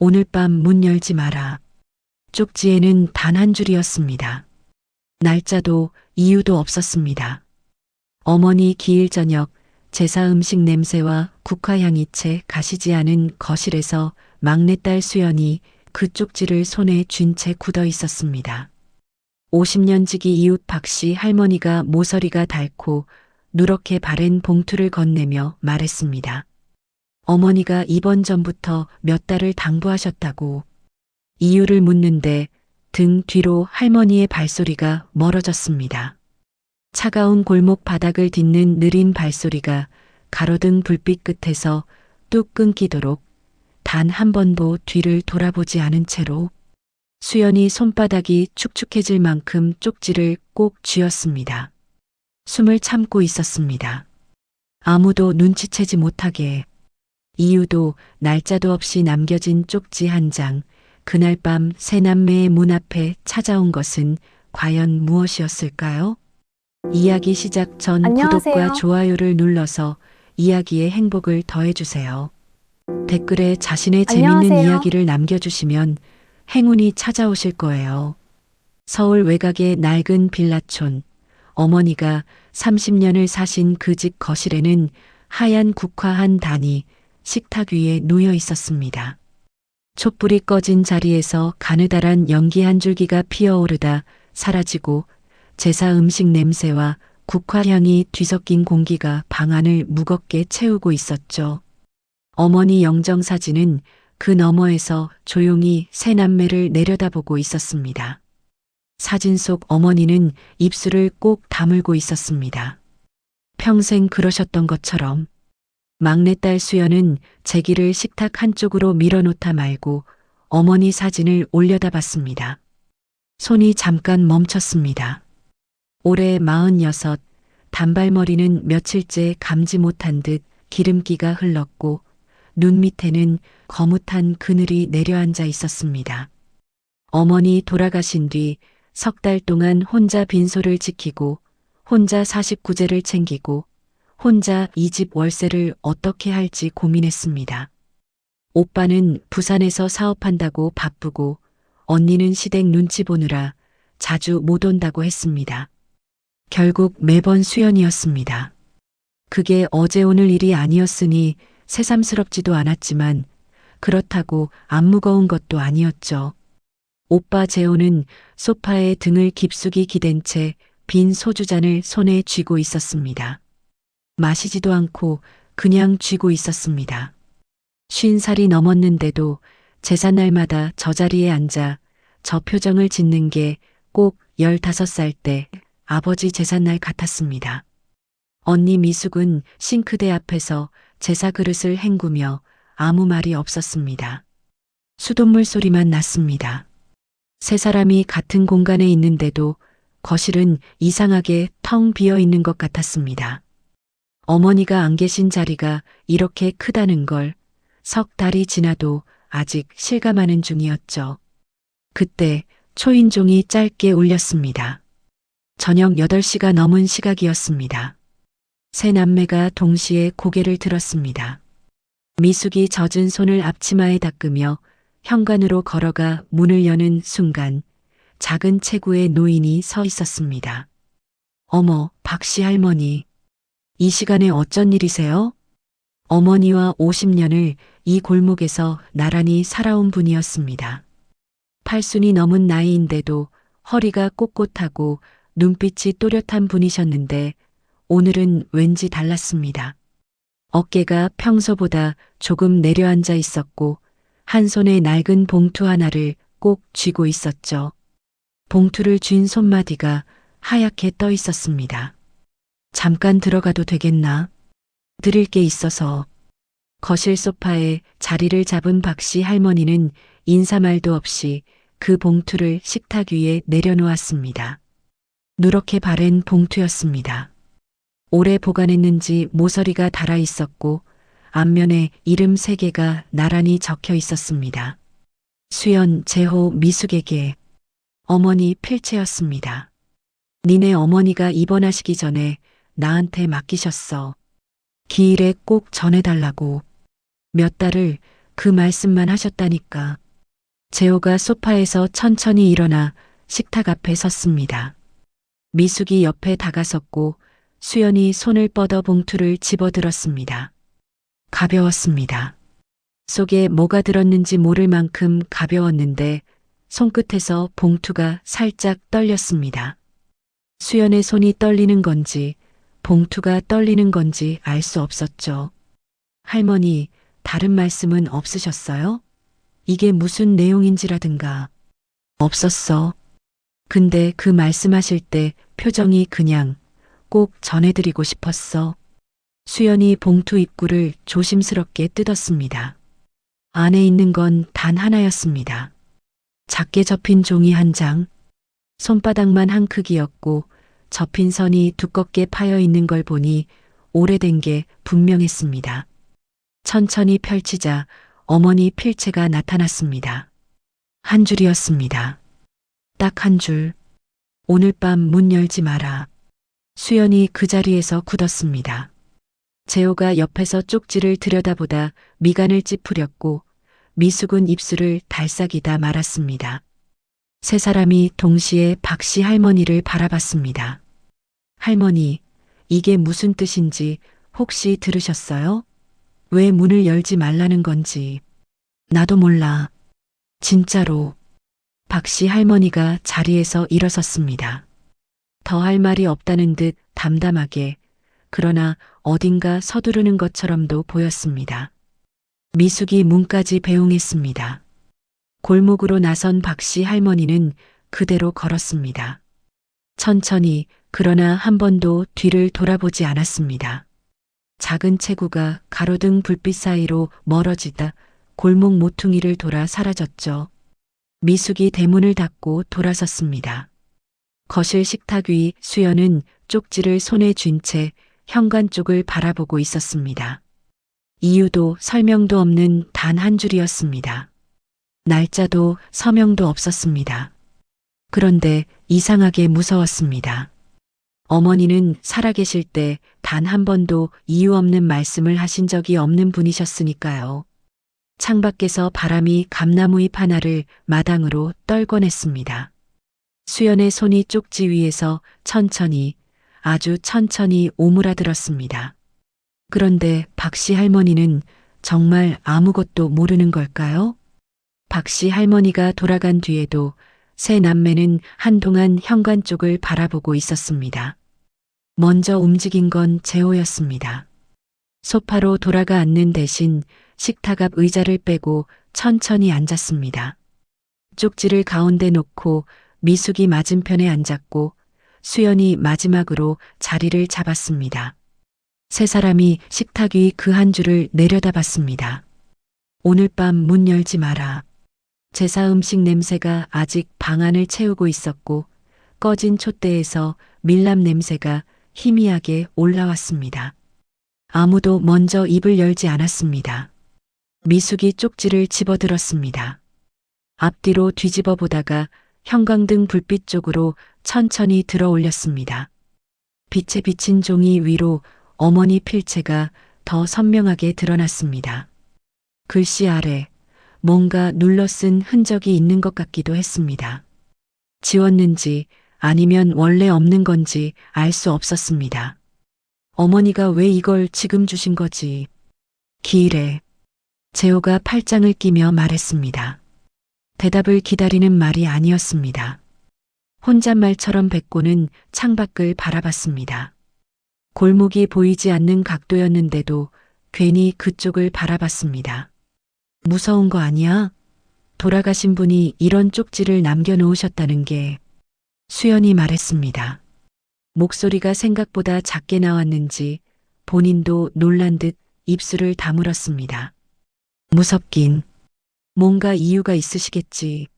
오늘 밤 문 열지 마라. 쪽지에는 단 한 줄이었습니다. 날짜도 이유도 없었습니다. 어머니 기일 저녁 제사 음식 냄새와 국화향이 채 가시지 않은 거실에서 막내딸 수연이 그 쪽지를 손에 쥔 채 굳어 있었습니다. 50년 지기 이웃 박씨 할머니가 모서리가 닳고 누렇게 바랜 봉투를 건네며 말했습니다. 어머니가 입원 전부터 몇 달을 당부하셨다고. 이유를 묻는데 등 뒤로 할머니의 발소리가 멀어졌습니다. 차가운 골목 바닥을 딛는 느린 발소리가 가로등 불빛 끝에서 뚝 끊기도록 단 한 번도 뒤를 돌아보지 않은 채로 수연이 손바닥이 축축해질 만큼 쪽지를 꼭 쥐었습니다. 숨을 참고 있었습니다. 아무도 눈치채지 못하게. 이유도 날짜도 없이 남겨진 쪽지 한 장, 그날 밤 세 남매의 문 앞에 찾아온 것은 과연 무엇이었을까요? 이야기 시작 전 안녕하세요. 구독과 좋아요를 눌러서 이야기의 행복을 더해주세요. 댓글에 자신의 재밌는 안녕하세요. 이야기를 남겨주시면 행운이 찾아오실 거예요. 서울 외곽의 낡은 빌라촌. 어머니가 30년을 사신 그 집 거실에는 하얀 국화 한 단이 식탁 위에 놓여 있었습니다. 촛불이 꺼진 자리에서 가느다란 연기 한 줄기가 피어오르다 사라지고 제사 음식 냄새와 국화향이 뒤섞인 공기가 방 안을 무겁게 채우고 있었죠. 어머니 영정사진은 그 너머에서 조용히 세 남매를 내려다보고 있었습니다. 사진 속 어머니는 입술을 꼭 다물고 있었습니다. 평생 그러셨던 것처럼. 막내딸 수연은 제기를 식탁 한쪽으로 밀어놓다 말고 어머니 사진을 올려다봤습니다. 손이 잠깐 멈췄습니다. 올해 46, 단발머리는 며칠째 감지 못한 듯 기름기가 흘렀고 눈 밑에는 거뭇한 그늘이 내려앉아 있었습니다. 어머니 돌아가신 뒤 석 달 동안 혼자 빈소를 지키고 혼자 49제를 챙기고 혼자 이 집 월세를 어떻게 할지 고민했습니다. 오빠는 부산에서 사업한다고 바쁘고 언니는 시댁 눈치 보느라 자주 못 온다고 했습니다. 결국 매번 수연이었습니다. 그게 어제 오늘 일이 아니었으니 새삼스럽지도 않았지만 그렇다고 안 무거운 것도 아니었죠. 오빠 재호는 소파에 등을 깊숙이 기댄 채 빈 소주잔을 손에 쥐고 있었습니다. 마시지도 않고 그냥 쥐고 있었습니다. 50살이 넘었는데도 제삿날마다 저 자리에 앉아 저 표정을 짓는 게 꼭 15살 때 아버지 제삿날 같았습니다. 언니 미숙은 싱크대 앞에서 제사 그릇을 헹구며 아무 말이 없었습니다. 수돗물 소리만 났습니다. 세 사람이 같은 공간에 있는데도 거실은 이상하게 텅 비어 있는 것 같았습니다. 어머니가 안 계신 자리가 이렇게 크다는 걸 석 달이 지나도 아직 실감하는 중이었죠. 그때 초인종이 짧게 울렸습니다. 저녁 8시가 넘은 시각이었습니다. 세 남매가 동시에 고개를 들었습니다. 미숙이 젖은 손을 앞치마에 닦으며 현관으로 걸어가 문을 여는 순간 작은 체구에 노인이 서 있었습니다. 어머, 박씨 할머니. 이 시간에 어쩐 일이세요? 어머니와 50년을 이 골목에서 나란히 살아온 분이었습니다. 80이 넘은 나이인데도 허리가 꼿꼿하고 눈빛이 또렷한 분이셨는데 오늘은 왠지 달랐습니다. 어깨가 평소보다 조금 내려앉아 있었고 한 손에 낡은 봉투 하나를 꼭 쥐고 있었죠. 봉투를 쥔 손마디가 하얗게 떠 있었습니다. 잠깐 들어가도 되겠나? 드릴 게 있어서. 거실 소파에 자리를 잡은 박씨 할머니는 인사말도 없이 그 봉투를 식탁 위에 내려놓았습니다. 누렇게 바랜 봉투였습니다. 오래 보관했는지 모서리가 달아 있었고 앞면에 이름 3개가 나란히 적혀 있었습니다. 수연, 재호, 미숙에게. 어머니 필체였습니다. 니네 어머니가 입원하시기 전에 나한테 맡기셨어. 기일에 꼭 전해달라고. 몇 달을 그 말씀만 하셨다니까. 재호가 소파에서 천천히 일어나 식탁 앞에 섰습니다. 미숙이 옆에 다가섰고 수연이 손을 뻗어 봉투를 집어들었습니다. 가벼웠습니다. 속에 뭐가 들었는지 모를 만큼 가벼웠는데 손끝에서 봉투가 살짝 떨렸습니다. 수연의 손이 떨리는 건지 봉투가 떨리는 건지 알 수 없었죠. 할머니, 다른 말씀은 없으셨어요? 이게 무슨 내용인지라든가. 없었어. 근데 그 말씀하실 때 표정이 그냥 꼭 전해드리고 싶었어. 수연이 봉투 입구를 조심스럽게 뜯었습니다. 안에 있는 건 단 하나였습니다. 작게 접힌 종이 한 장, 손바닥만 한 크기였고 접힌 선이 두껍게 파여 있는 걸 보니 오래된 게 분명했습니다. 천천히 펼치자 어머니 필체가 나타났습니다. 한 줄이었습니다. 딱 한 줄. 오늘 밤 문 열지 마라. 수연이 그 자리에서 굳었습니다. 재호가 옆에서 쪽지를 들여다보다 미간을 찌푸렸고 미숙은 입술을 달싹이다 말았습니다. 세 사람이 동시에 박씨 할머니를 바라봤습니다. 할머니, 이게 무슨 뜻인지 혹시 들으셨어요? 왜 문을 열지 말라는 건지. 나도 몰라. 진짜로. 박씨 할머니가 자리에서 일어섰습니다. 더 할 말이 없다는 듯 담담하게, 그러나 어딘가 서두르는 것처럼도 보였습니다. 미숙이 문까지 배웅했습니다. 골목으로 나선 박씨 할머니는 그대로 걸었습니다. 천천히, 그러나 한 번도 뒤를 돌아보지 않았습니다. 작은 체구가 가로등 불빛 사이로 멀어지다 골목 모퉁이를 돌아 사라졌죠. 미숙이 대문을 닫고 돌아섰습니다. 거실 식탁 위 수연은 쪽지를 손에 쥔 채 현관 쪽을 바라보고 있었습니다. 이유도 설명도 없는 단 한 줄이었습니다. 날짜도 서명도 없었습니다. 그런데 이상하게 무서웠습니다. 어머니는 살아계실 때 단 한 번도 이유 없는 말씀을 하신 적이 없는 분이셨으니까요. 창밖에서 바람이 감나무 잎 하나를 마당으로 떨궈냈습니다. 수연의 손이 쪽지 위에서 천천히, 아주 천천히 오므라들었습니다. 그런데 박씨 할머니는 정말 아무것도 모르는 걸까요? 박씨 할머니가 돌아간 뒤에도 세 남매는 한동안 현관 쪽을 바라보고 있었습니다. 먼저 움직인 건 재호였습니다. 소파로 돌아가 앉는 대신 식탁 앞 의자를 빼고 천천히 앉았습니다. 쪽지를 가운데 놓고 미숙이 맞은편에 앉았고 수연이 마지막으로 자리를 잡았습니다. 세 사람이 식탁 위 그 한 줄을 내려다봤습니다. 오늘 밤 문 열지 마라. 제사 음식 냄새가 아직 방 안을 채우고 있었고 꺼진 촛대에서 밀랍 냄새가 희미하게 올라왔습니다. 아무도 먼저 입을 열지 않았습니다. 미숙이 쪽지를 집어들었습니다. 앞뒤로 뒤집어 보다가 형광등 불빛 쪽으로 천천히 들어 올렸습니다. 빛에 비친 종이 위로 어머니 필체가 더 선명하게 드러났습니다. 글씨 아래 뭔가 눌러 쓴 흔적이 있는 것 같기도 했습니다. 지웠는지 아니면 원래 없는 건지 알 수 없었습니다. 어머니가 왜 이걸 지금 주신 거지? 기일에 재호가 팔짱을 끼며 말했습니다. 대답을 기다리는 말이 아니었습니다. 혼잣말처럼 뱉고는 창밖을 바라봤습니다. 골목이 보이지 않는 각도였는데도 괜히 그쪽을 바라봤습니다. 무서운 거 아니야? 돌아가신 분이 이런 쪽지를 남겨놓으셨다는 게. 수연이 말했습니다. 목소리가 생각보다 작게 나왔는지 본인도 놀란 듯 입술을 다물었습니다. 무섭긴. 뭔가 이유가 있으시겠지.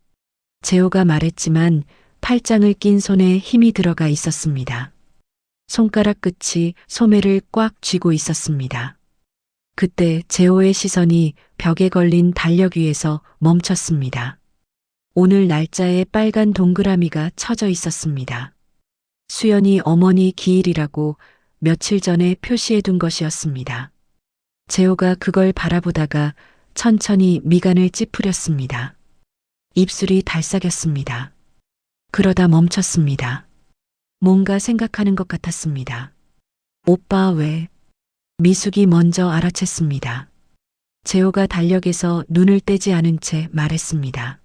재호가 말했지만 팔짱을 낀 손에 힘이 들어가 있었습니다. 손가락 끝이 소매를 꽉 쥐고 있었습니다. 그때 재호의 시선이 벽에 걸린 달력 위에서 멈췄습니다. 오늘 날짜에 빨간 동그라미가 쳐져 있었습니다. 수연이 어머니 기일이라고 며칠 전에 표시해 둔 것이었습니다. 재호가 그걸 바라보다가 천천히 미간을 찌푸렸습니다. 입술이 달싹였습니다. 그러다 멈췄습니다. 뭔가 생각하는 것 같았습니다. 오빠 왜? 미숙이 먼저 알아챘습니다. 재호가 달력에서 눈을 떼지 않은 채 말했습니다.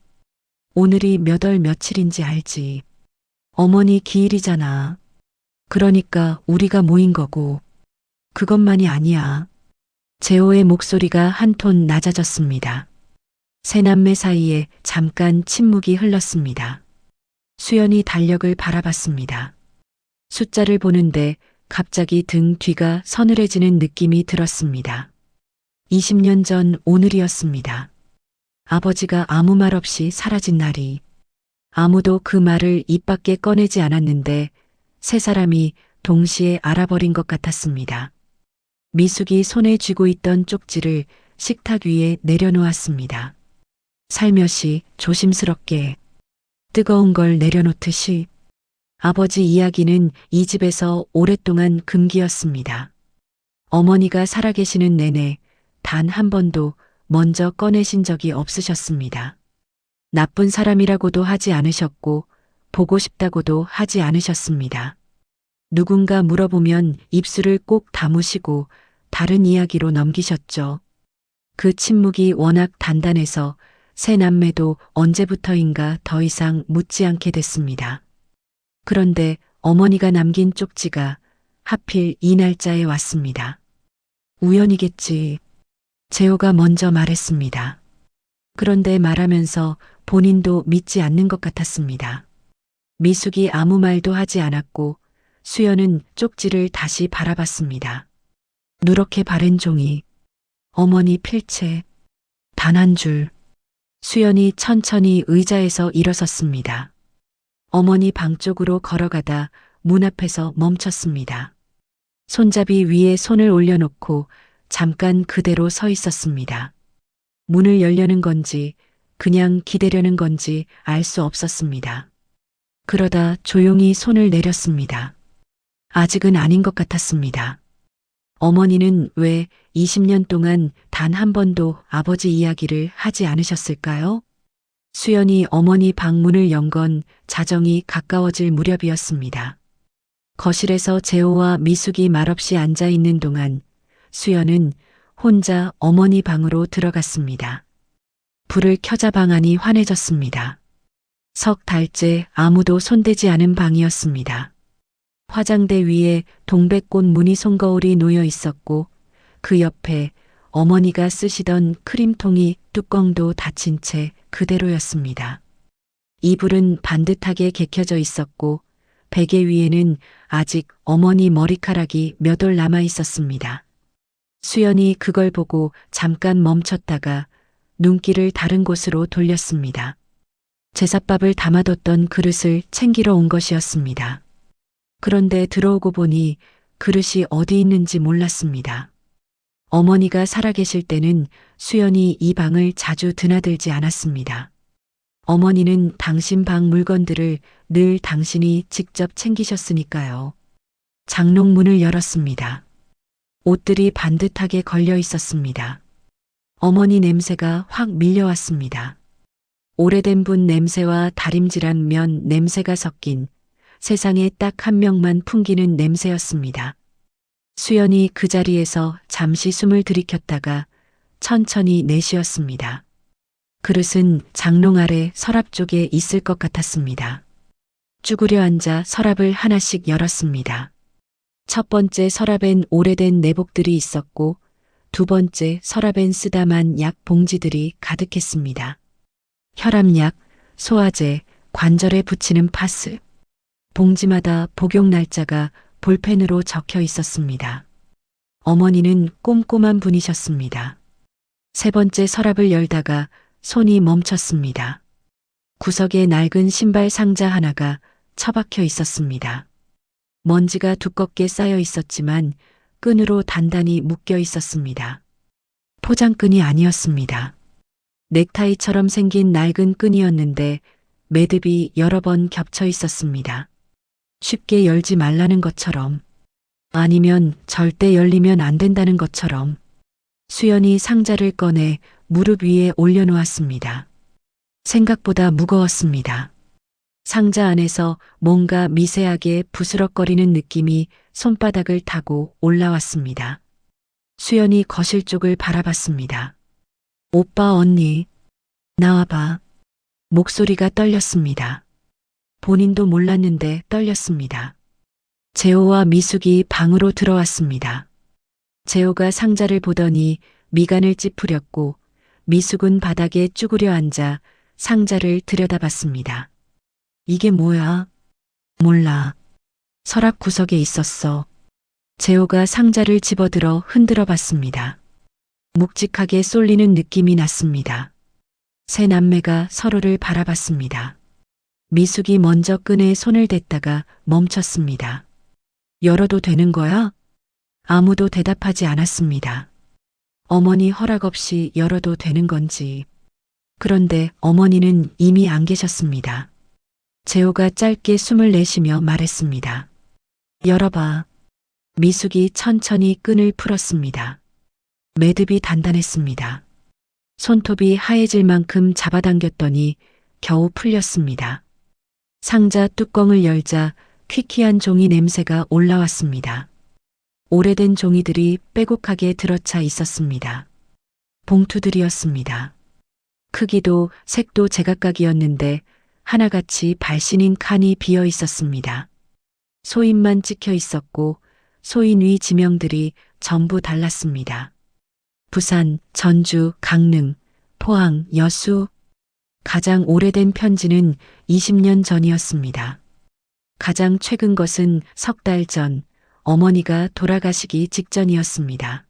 오늘이 몇 월 며칠인지 알지? 어머니 기일이잖아. 그러니까 우리가 모인 거고. 그것만이 아니야. 재호의 목소리가 한 톤 낮아졌습니다. 세 남매 사이에 잠깐 침묵이 흘렀습니다. 수연이 달력을 바라봤습니다. 숫자를 보는데 갑자기 등 뒤가 서늘해지는 느낌이 들었습니다. 20년 전 오늘이었습니다. 아버지가 아무 말 없이 사라진 날이. 아무도 그 말을 입 밖에 꺼내지 않았는데 세 사람이 동시에 알아버린 것 같았습니다. 미숙이 손에 쥐고 있던 쪽지를 식탁 위에 내려놓았습니다. 살며시 조심스럽게 뜨거운 걸 내려놓듯이. 아버지 이야기는 이 집에서 오랫동안 금기였습니다. 어머니가 살아계시는 내내 단 한 번도 먼저 꺼내신 적이 없으셨습니다. 나쁜 사람이라고도 하지 않으셨고 보고 싶다고도 하지 않으셨습니다. 누군가 물어보면 입술을 꼭 다무시고 다른 이야기로 넘기셨죠. 그 침묵이 워낙 단단해서 세 남매도 언제부터인가 더 이상 묻지 않게 됐습니다. 그런데 어머니가 남긴 쪽지가 하필 이 날짜에 왔습니다. 우연이겠지. 재호가 먼저 말했습니다. 그런데 말하면서 본인도 믿지 않는 것 같았습니다. 미숙이 아무 말도 하지 않았고 수연은 쪽지를 다시 바라봤습니다. 누렇게 바른 종이, 어머니 필체, 단 한 줄. 수연이 천천히 의자에서 일어섰습니다. 어머니 방 쪽으로 걸어가다 문 앞에서 멈췄습니다. 손잡이 위에 손을 올려놓고 잠깐 그대로 서 있었습니다. 문을 열려는 건지 그냥 기대려는 건지 알 수 없었습니다. 그러다 조용히 손을 내렸습니다. 아직은 아닌 것 같았습니다. 어머니는 왜 20년 동안 단 한 번도 아버지 이야기를 하지 않으셨을까요? 수연이 어머니 방문을 연 건 자정이 가까워질 무렵이었습니다. 거실에서 재호와 미숙이 말없이 앉아 있는 동안 수연은 혼자 어머니 방으로 들어갔습니다. 불을 켜자 방안이 환해졌습니다. 석 달째 아무도 손대지 않은 방이었습니다. 화장대 위에 동백꽃 무늬 손거울이 놓여 있었고 그 옆에 어머니가 쓰시던 크림통이 뚜껑도 닫힌 채 그대로였습니다. 이불은 반듯하게 개켜져 있었고 베개 위에는 아직 어머니 머리카락이 몇 올 남아 있었습니다. 수연이 그걸 보고 잠깐 멈췄다가 눈길을 다른 곳으로 돌렸습니다. 제삿밥을 담아뒀던 그릇을 챙기러 온 것이었습니다. 그런데 들어오고 보니 그릇이 어디 있는지 몰랐습니다. 어머니가 살아계실 때는 수연이 이 방을 자주 드나들지 않았습니다. 어머니는 당신 방 물건들을 늘 당신이 직접 챙기셨으니까요. 장롱문을 열었습니다. 옷들이 반듯하게 걸려 있었습니다. 어머니 냄새가 확 밀려왔습니다. 오래된 분 냄새와 다림질한 면 냄새가 섞인 세상에 딱 한 명만 풍기는 냄새였습니다. 수연이 그 자리에서 잠시 숨을 들이켰다가 천천히 내쉬었습니다. 그릇은 장롱 아래 서랍 쪽에 있을 것 같았습니다. 쭈그려 앉아 서랍을 하나씩 열었습니다. 첫 번째 서랍엔 오래된 내복들이 있었고 두 번째 서랍엔 쓰다만 약 봉지들이 가득했습니다. 혈압약, 소화제, 관절에 붙이는 파스. 봉지마다 복용 날짜가 볼펜으로 적혀 있었습니다. 어머니는 꼼꼼한 분이셨습니다. 세 번째 서랍을 열다가 손이 멈췄습니다. 구석에 낡은 신발 상자 하나가 처박혀 있었습니다. 먼지가 두껍게 쌓여 있었지만 끈으로 단단히 묶여 있었습니다. 포장끈이 아니었습니다. 넥타이처럼 생긴 낡은 끈이었는데 매듭이 여러 번 겹쳐 있었습니다. 쉽게 열지 말라는 것처럼, 아니면 절대 열리면 안 된다는 것처럼. 수연이 상자를 꺼내 무릎 위에 올려놓았습니다. 생각보다 무거웠습니다. 상자 안에서 뭔가 미세하게 부스럭거리는 느낌이 손바닥을 타고 올라왔습니다. 수연이 거실 쪽을 바라봤습니다. 오빠, 언니, 나와봐. 목소리가 떨렸습니다. 본인도 몰랐는데 떨렸습니다. 재호와 미숙이 방으로 들어왔습니다. 재호가 상자를 보더니 미간을 찌푸렸고 미숙은 바닥에 쭈그려 앉아 상자를 들여다봤습니다. 이게 뭐야? 몰라. 서랍 구석에 있었어. 재호가 상자를 집어들어 흔들어 봤습니다. 묵직하게 쏠리는 느낌이 났습니다. 세 남매가 서로를 바라봤습니다. 미숙이 먼저 끈에 손을 댔다가 멈췄습니다. 열어도 되는 거야? 아무도 대답하지 않았습니다. 어머니 허락 없이 열어도 되는 건지. 그런데 어머니는 이미 안 계셨습니다. 재호가 짧게 숨을 내쉬며 말했습니다. 열어봐. 미숙이 천천히 끈을 풀었습니다. 매듭이 단단했습니다. 손톱이 하얘질 만큼 잡아당겼더니 겨우 풀렸습니다. 상자 뚜껑을 열자 퀴퀴한 종이 냄새가 올라왔습니다. 오래된 종이들이 빼곡하게 들어차 있었습니다. 봉투들이었습니다. 크기도 색도 제각각이었는데 하나같이 발신인 칸이 비어 있었습니다. 소인만 찍혀 있었고 소인 위 지명들이 전부 달랐습니다. 부산, 전주, 강릉, 포항, 여수. 가장 오래된 편지는 20년 전이었습니다. 가장 최근 것은 석 달 전 어머니가 돌아가시기 직전이었습니다.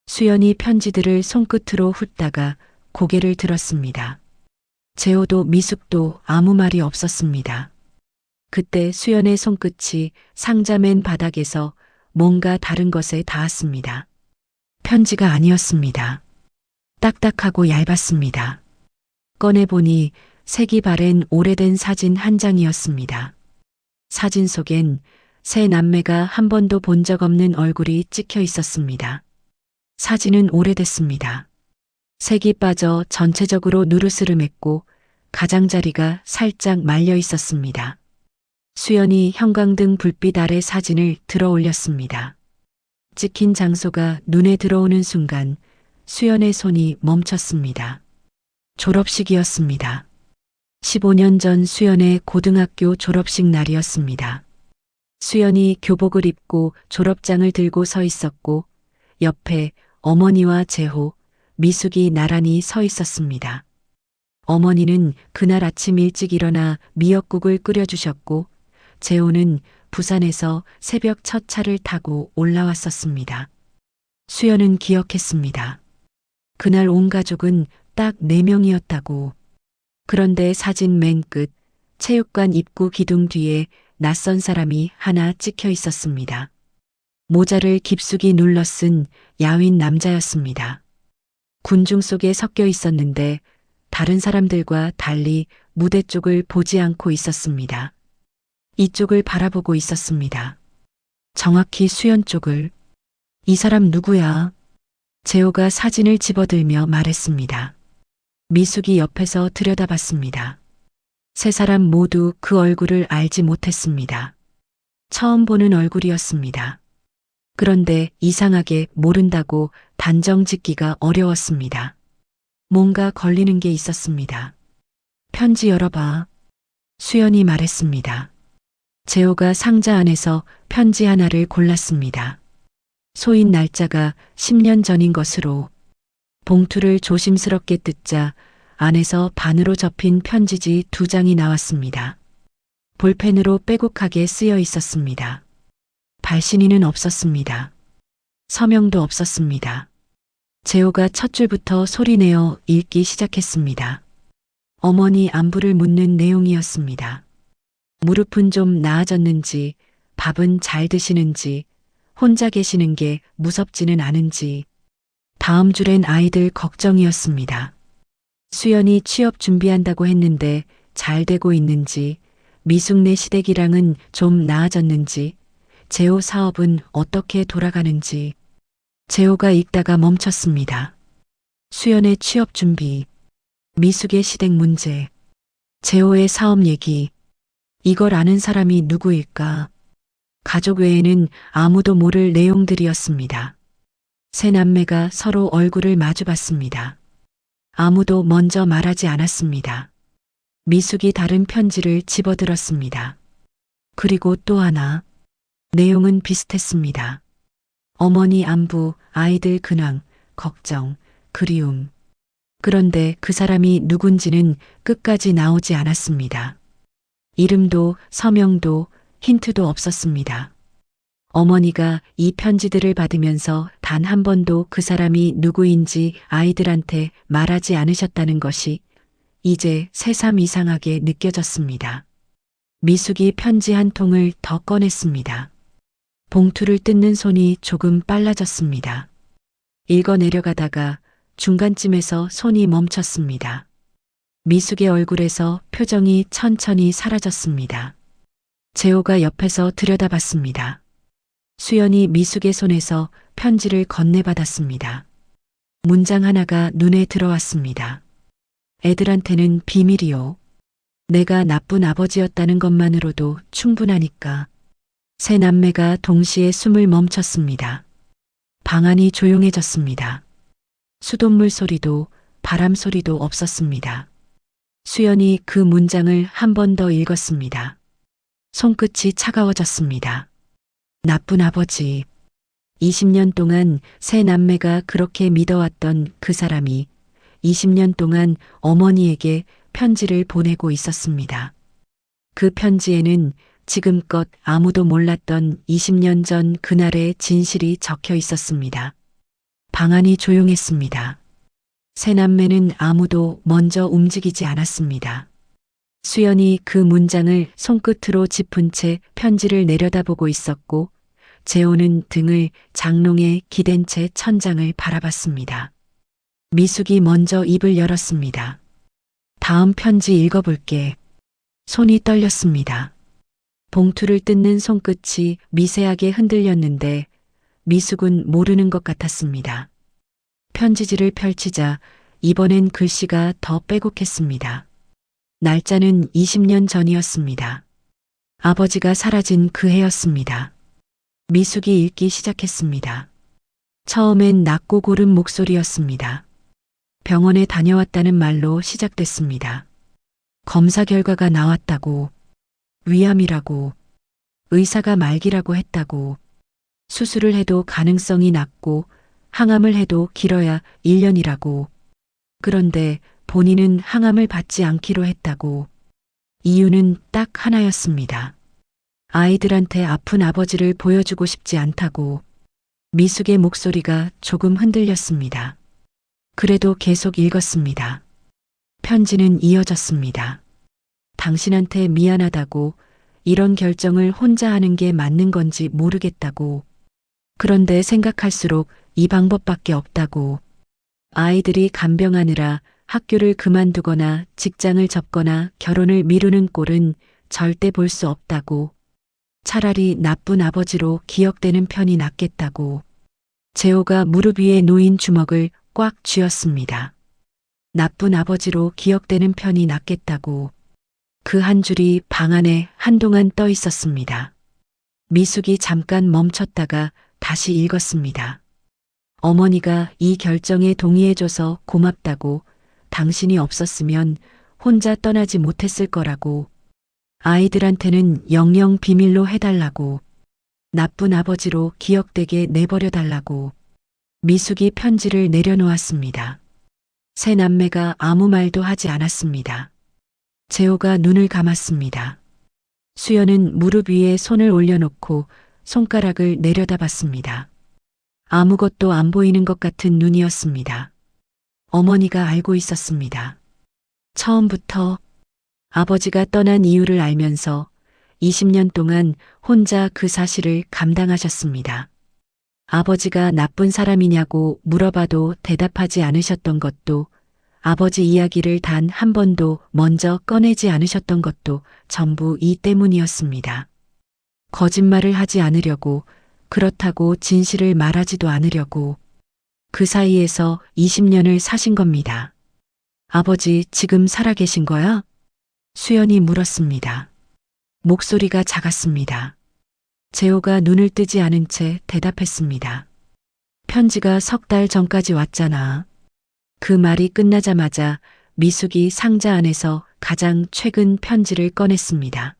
수연이 편지들을 손끝으로 훑다가 고개를 들었습니다. 재호도 미숙도 아무 말이 없었습니다. 그때 수연의 손끝이 상자 맨 바닥에서 뭔가 다른 것에 닿았습니다. 편지가 아니었습니다. 딱딱하고 얇았습니다. 꺼내보니 색이 바랜 오래된 사진 한 장이었습니다. 사진 속엔 세 남매가 한 번도 본 적 없는 얼굴이 찍혀 있었습니다. 사진은 오래됐습니다. 색이 빠져 전체적으로 누르스름했고 가장자리가 살짝 말려 있었습니다. 수연이 형광등 불빛 아래 사진을 들어 올렸습니다. 찍힌 장소가 눈에 들어오는 순간 수연의 손이 멈췄습니다. 졸업식이었습니다. 15년 전 수연의 고등학교 졸업식 날이었습니다. 수연이 교복을 입고 졸업장을 들고 서 있었고 옆에 어머니와 재호, 미숙이 나란히 서 있었습니다. 어머니는 그날 아침 일찍 일어나 미역국을 끓여주셨고 재호는 부산에서 새벽 첫 차를 타고 올라왔었습니다. 수연은 기억했습니다. 그날 온 가족은 딱 4명이었다고. 그런데 사진 맨 끝 체육관 입구 기둥 뒤에 낯선 사람이 하나 찍혀 있었습니다. 모자를 깊숙이 눌러 쓴 야윈 남자였습니다. 군중 속에 섞여 있었는데 다른 사람들과 달리 무대 쪽을 보지 않고 있었습니다. 이쪽을 바라보고 있었습니다. 정확히 수연 쪽을. 이 사람 누구야? 재호가 사진을 집어들며 말했습니다. 미숙이 옆에서 들여다봤습니다. 세 사람 모두 그 얼굴을 알지 못했습니다. 처음 보는 얼굴이었습니다. 그런데 이상하게 모른다고 단정 짓기가 어려웠습니다. 뭔가 걸리는 게 있었습니다. 편지 열어봐. 수연이 말했습니다. 재호가 상자 안에서 편지 하나를 골랐습니다. 소인 날짜가 10년 전인 것으로. 봉투를 조심스럽게 뜯자 안에서 반으로 접힌 편지지 2장이 나왔습니다. 볼펜으로 빼곡하게 쓰여 있었습니다. 발신인은 없었습니다. 서명도 없었습니다. 재호가 첫 줄부터 소리내어 읽기 시작했습니다. 어머니 안부를 묻는 내용이었습니다. 무릎은 좀 나아졌는지, 밥은 잘 드시는지, 혼자 계시는 게 무섭지는 않은지. 다음 줄엔 아이들 걱정이었습니다. 수연이 취업 준비한다고 했는데 잘 되고 있는지, 미숙네 시댁이랑은 좀 나아졌는지, 재호 사업은 어떻게 돌아가는지. 재호가 읽다가 멈췄습니다. 수연의 취업 준비, 미숙의 시댁 문제, 재호의 사업 얘기, 이걸 아는 사람이 누구일까? 가족 외에는 아무도 모를 내용들이었습니다. 세 남매가 서로 얼굴을 마주봤습니다. 아무도 먼저 말하지 않았습니다. 미숙이 다른 편지를 집어들었습니다. 그리고 또 하나. 내용은 비슷했습니다. 어머니 안부, 아이들 근황, 걱정, 그리움. 그런데 그 사람이 누군지는 끝까지 나오지 않았습니다. 이름도 서명도 힌트도 없었습니다. 어머니가 이 편지들을 받으면서 단 한 번도 그 사람이 누구인지 아이들한테 말하지 않으셨다는 것이 이제 새삼 이상하게 느껴졌습니다. 미숙이 편지 한 통을 더 꺼냈습니다. 봉투를 뜯는 손이 조금 빨라졌습니다. 읽어 내려가다가 중간쯤에서 손이 멈췄습니다. 미숙의 얼굴에서 표정이 천천히 사라졌습니다. 재호가 옆에서 들여다봤습니다. 수연이 미숙의 손에서 편지를 건네받았습니다. 문장 하나가 눈에 들어왔습니다. 애들한테는 비밀이요. 내가 나쁜 아버지였다는 것만으로도 충분하니까. 세 남매가 동시에 숨을 멈췄습니다. 방 안이 조용해졌습니다. 수돗물 소리도 바람 소리도 없었습니다. 수연이 그 문장을 한 번 더 읽었습니다. 손끝이 차가워졌습니다. 나쁜 아버지. 20년 동안 세 남매가 그렇게 믿어왔던 그 사람이 20년 동안 어머니에게 편지를 보내고 있었습니다. 그 편지에는 지금껏 아무도 몰랐던 20년 전 그날의 진실이 적혀 있었습니다. 방 안이 조용했습니다. 세 남매는 아무도 먼저 움직이지 않았습니다. 수연이 그 문장을 손끝으로 짚은 채 편지를 내려다보고 있었고 재호는 등을 장롱에 기댄 채 천장을 바라봤습니다. 미숙이 먼저 입을 열었습니다. 다음 편지 읽어볼게. 손이 떨렸습니다. 봉투를 뜯는 손끝이 미세하게 흔들렸는데 미숙은 모르는 것 같았습니다. 편지지를 펼치자 이번엔 글씨가 더 빼곡했습니다. 날짜는 20년 전이었습니다. 아버지가 사라진 그 해였습니다. 미숙이 읽기 시작했습니다. 처음엔 낮고 고른 목소리였습니다. 병원에 다녀왔다는 말로 시작됐습니다. 검사 결과가 나왔다고, 위암이라고, 의사가 말기라고 했다고, 수술을 해도 가능성이 낮고 항암을 해도 길어야 1년이라고. 그런데 본인은 항암을 받지 않기로 했다고. 이유는 딱 하나였습니다. 아이들한테 아픈 아버지를 보여주고 싶지 않다고. 미숙의 목소리가 조금 흔들렸습니다. 그래도 계속 읽었습니다. 편지는 이어졌습니다. 당신한테 미안하다고, 이런 결정을 혼자 하는 게 맞는 건지 모르겠다고. 그런데 생각할수록 이 방법밖에 없다고. 아이들이 간병하느라 학교를 그만두거나 직장을 접거나 결혼을 미루는 꼴은 절대 볼 수 없다고. 차라리 나쁜 아버지로 기억되는 편이 낫겠다고. 재호가 무릎 위에 놓인 주먹을 꽉 쥐었습니다. 나쁜 아버지로 기억되는 편이 낫겠다고. 그 한 줄이 방 안에 한동안 떠 있었습니다. 미숙이 잠깐 멈췄다가 다시 읽었습니다. 어머니가 이 결정에 동의해줘서 고맙다고. 당신이 없었으면 혼자 떠나지 못했을 거라고. 아이들한테는 영영 비밀로 해달라고. 나쁜 아버지로 기억되게 내버려달라고. 미숙이 편지를 내려놓았습니다. 세 남매가 아무 말도 하지 않았습니다. 재호가 눈을 감았습니다. 수연은 무릎 위에 손을 올려놓고 손가락을 내려다봤습니다. 아무것도 안 보이는 것 같은 눈이었습니다. 어머니가 알고 있었습니다. 처음부터 아버지가 떠난 이유를 알면서 20년 동안 혼자 그 사실을 감당하셨습니다. 아버지가 나쁜 사람이냐고 물어봐도 대답하지 않으셨던 것도, 아버지 이야기를 단 한 번도 먼저 꺼내지 않으셨던 것도 전부 이 때문이었습니다. 거짓말을 하지 않으려고, 그렇다고 진실을 말하지도 않으려고 그 사이에서 20년을 사신 겁니다. 아버지 지금 살아계신 거야? 수연이 물었습니다. 목소리가 작았습니다. 재호가 눈을 뜨지 않은 채 대답했습니다. 편지가 3달 전까지 왔잖아. 그 말이 끝나자마자 미숙이 상자 안에서 가장 최근 편지를 꺼냈습니다.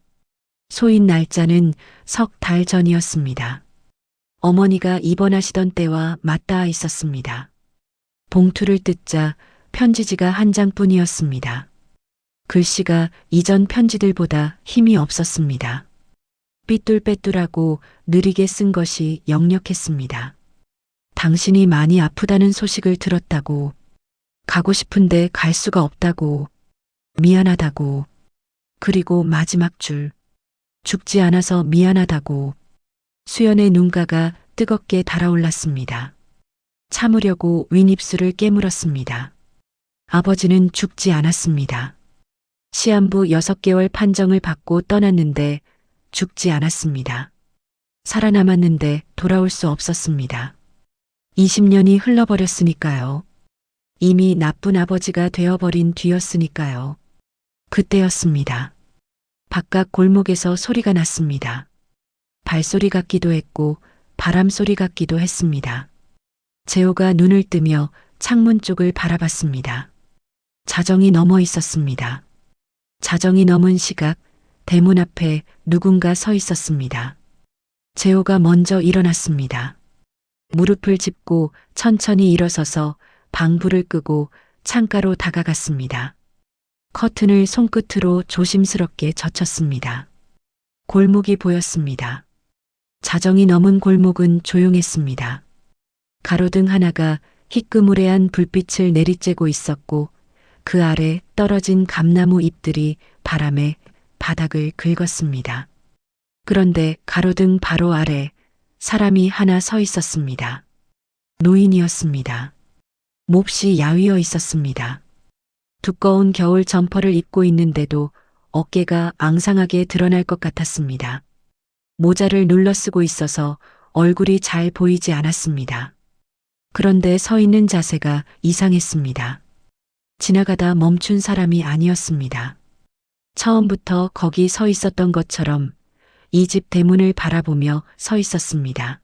소인 날짜는 3달 전이었습니다. 어머니가 입원하시던 때와 맞닿아 있었습니다. 봉투를 뜯자 편지지가 한 장뿐이었습니다. 글씨가 이전 편지들보다 힘이 없었습니다. 삐뚤빼뚤하고 느리게 쓴 것이 역력했습니다. 당신이 많이 아프다는 소식을 들었다고, 가고 싶은데 갈 수가 없다고, 미안하다고, 그리고 마지막 줄, 죽지 않아서 미안하다고. 수연의 눈가가 뜨겁게 달아올랐습니다. 참으려고 윗입술을 깨물었습니다. 아버지는 죽지 않았습니다. 시한부 6개월 판정을 받고 떠났는데 죽지 않았습니다. 살아남았는데 돌아올 수 없었습니다. 20년이 흘러버렸으니까요. 이미 나쁜 아버지가 되어버린 뒤였으니까요. 그때였습니다. 바깥 골목에서 소리가 났습니다. 발소리 같기도 했고 바람 소리 같기도 했습니다. 재호가 눈을 뜨며 창문 쪽을 바라봤습니다. 자정이 넘어 있었습니다. 자정이 넘은 시각 대문 앞에 누군가 서 있었습니다. 재호가 먼저 일어났습니다. 무릎을 짚고 천천히 일어서서 방불을 끄고 창가로 다가갔습니다. 커튼을 손끝으로 조심스럽게 젖혔습니다. 골목이 보였습니다. 자정이 넘은 골목은 조용했습니다. 가로등 하나가 희끄무레한 불빛을 내리쬐고 있었고 그 아래 떨어진 감나무 잎들이 바람에 바닥을 긁었습니다. 그런데 가로등 바로 아래 사람이 하나 서 있었습니다. 노인이었습니다. 몹시 야위어 있었습니다. 두꺼운 겨울 점퍼를 입고 있는데도 어깨가 앙상하게 드러날 것 같았습니다. 모자를 눌러 쓰고 있어서 얼굴이 잘 보이지 않았습니다. 그런데 서 있는 자세가 이상했습니다. 지나가다 멈춘 사람이 아니었습니다. 처음부터 거기 서 있었던 것처럼 이 집 대문을 바라보며 서 있었습니다.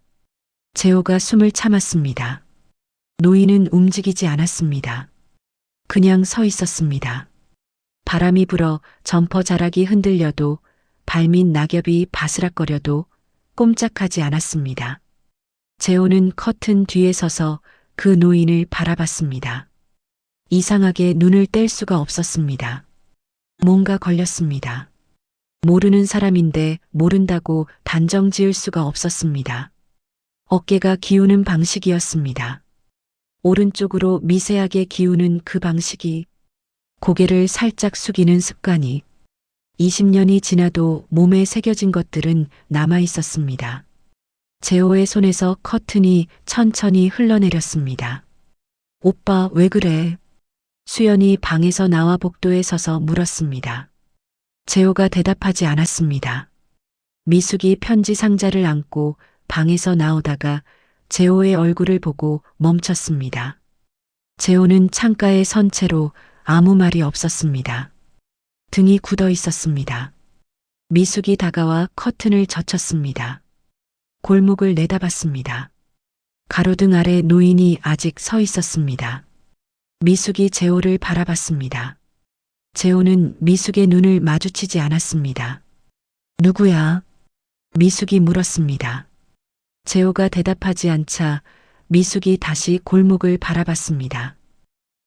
재호가 숨을 참았습니다. 노인은 움직이지 않았습니다. 그냥 서 있었습니다. 바람이 불어 점퍼 자락이 흔들려도 발밑 낙엽이 바스락거려도 꼼짝하지 않았습니다. 재호는 커튼 뒤에 서서 그 노인을 바라봤습니다. 이상하게 눈을 뗄 수가 없었습니다. 뭔가 걸렸습니다. 모르는 사람인데 모른다고 단정 지을 수가 없었습니다. 어깨가 기우는 방식이었습니다. 오른쪽으로 미세하게 기우는 그 방식이, 고개를 살짝 숙이는 습관이, 20년이 지나도 몸에 새겨진 것들은 남아 있었습니다. 재호의 손에서 커튼이 천천히 흘러내렸습니다. 오빠 왜 그래? 수연이 방에서 나와 복도에 서서 물었습니다. 재호가 대답하지 않았습니다. 미숙이 편지 상자를 안고 방에서 나오다가 재호의 얼굴을 보고 멈췄습니다. 재호는 창가에 선 채로 아무 말이 없었습니다. 등이 굳어 있었습니다. 미숙이 다가와 커튼을 젖혔습니다. 골목을 내다봤습니다. 가로등 아래 노인이 아직 서 있었습니다. 미숙이 재호를 바라봤습니다. 재호는 미숙의 눈을 마주치지 않았습니다. 누구야? 미숙이 물었습니다. 재호가 대답하지 않자 미숙이 다시 골목을 바라봤습니다.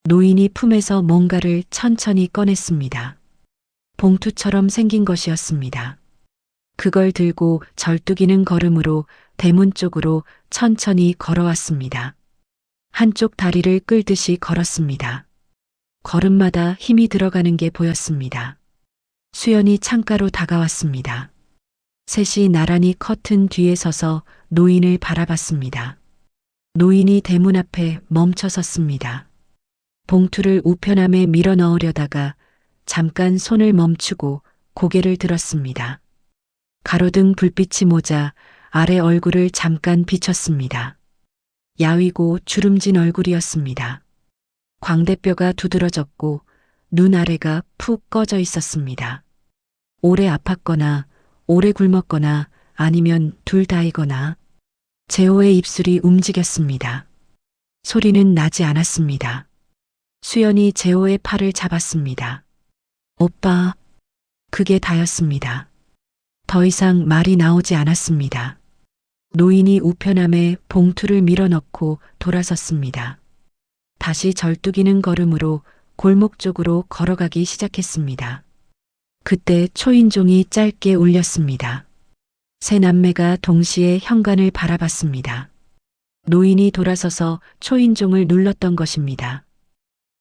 노인이 품에서 뭔가를 천천히 꺼냈습니다. 봉투처럼 생긴 것이었습니다. 그걸 들고 절뚝이는 걸음으로 대문 쪽으로 천천히 걸어왔습니다. 한쪽 다리를 끌듯이 걸었습니다. 걸음마다 힘이 들어가는 게 보였습니다. 수연이 창가로 다가왔습니다. 셋이 나란히 커튼 뒤에 서서 노인을 바라봤습니다. 노인이 대문 앞에 멈춰 섰습니다. 봉투를 우편함에 밀어 넣으려다가 잠깐 손을 멈추고 고개를 들었습니다. 가로등 불빛이 모자 아래 얼굴을 잠깐 비쳤습니다. 야위고 주름진 얼굴이었습니다. 광대뼈가 두드러졌고 눈 아래가 푹 꺼져 있었습니다. 오래 아팠거나 오래 굶었거나 아니면 둘 다이거나. 재호의 입술이 움직였습니다. 소리는 나지 않았습니다. 수연이 재호의 팔을 잡았습니다. 오빠. 그게 다였습니다. 더 이상 말이 나오지 않았습니다. 노인이 우편함에 봉투를 밀어넣고 돌아섰습니다. 다시 절뚝이는 걸음으로 골목 쪽으로 걸어가기 시작했습니다. 그때 초인종이 짧게 울렸습니다. 세 남매가 동시에 현관을 바라봤습니다. 노인이 돌아서서 초인종을 눌렀던 것입니다.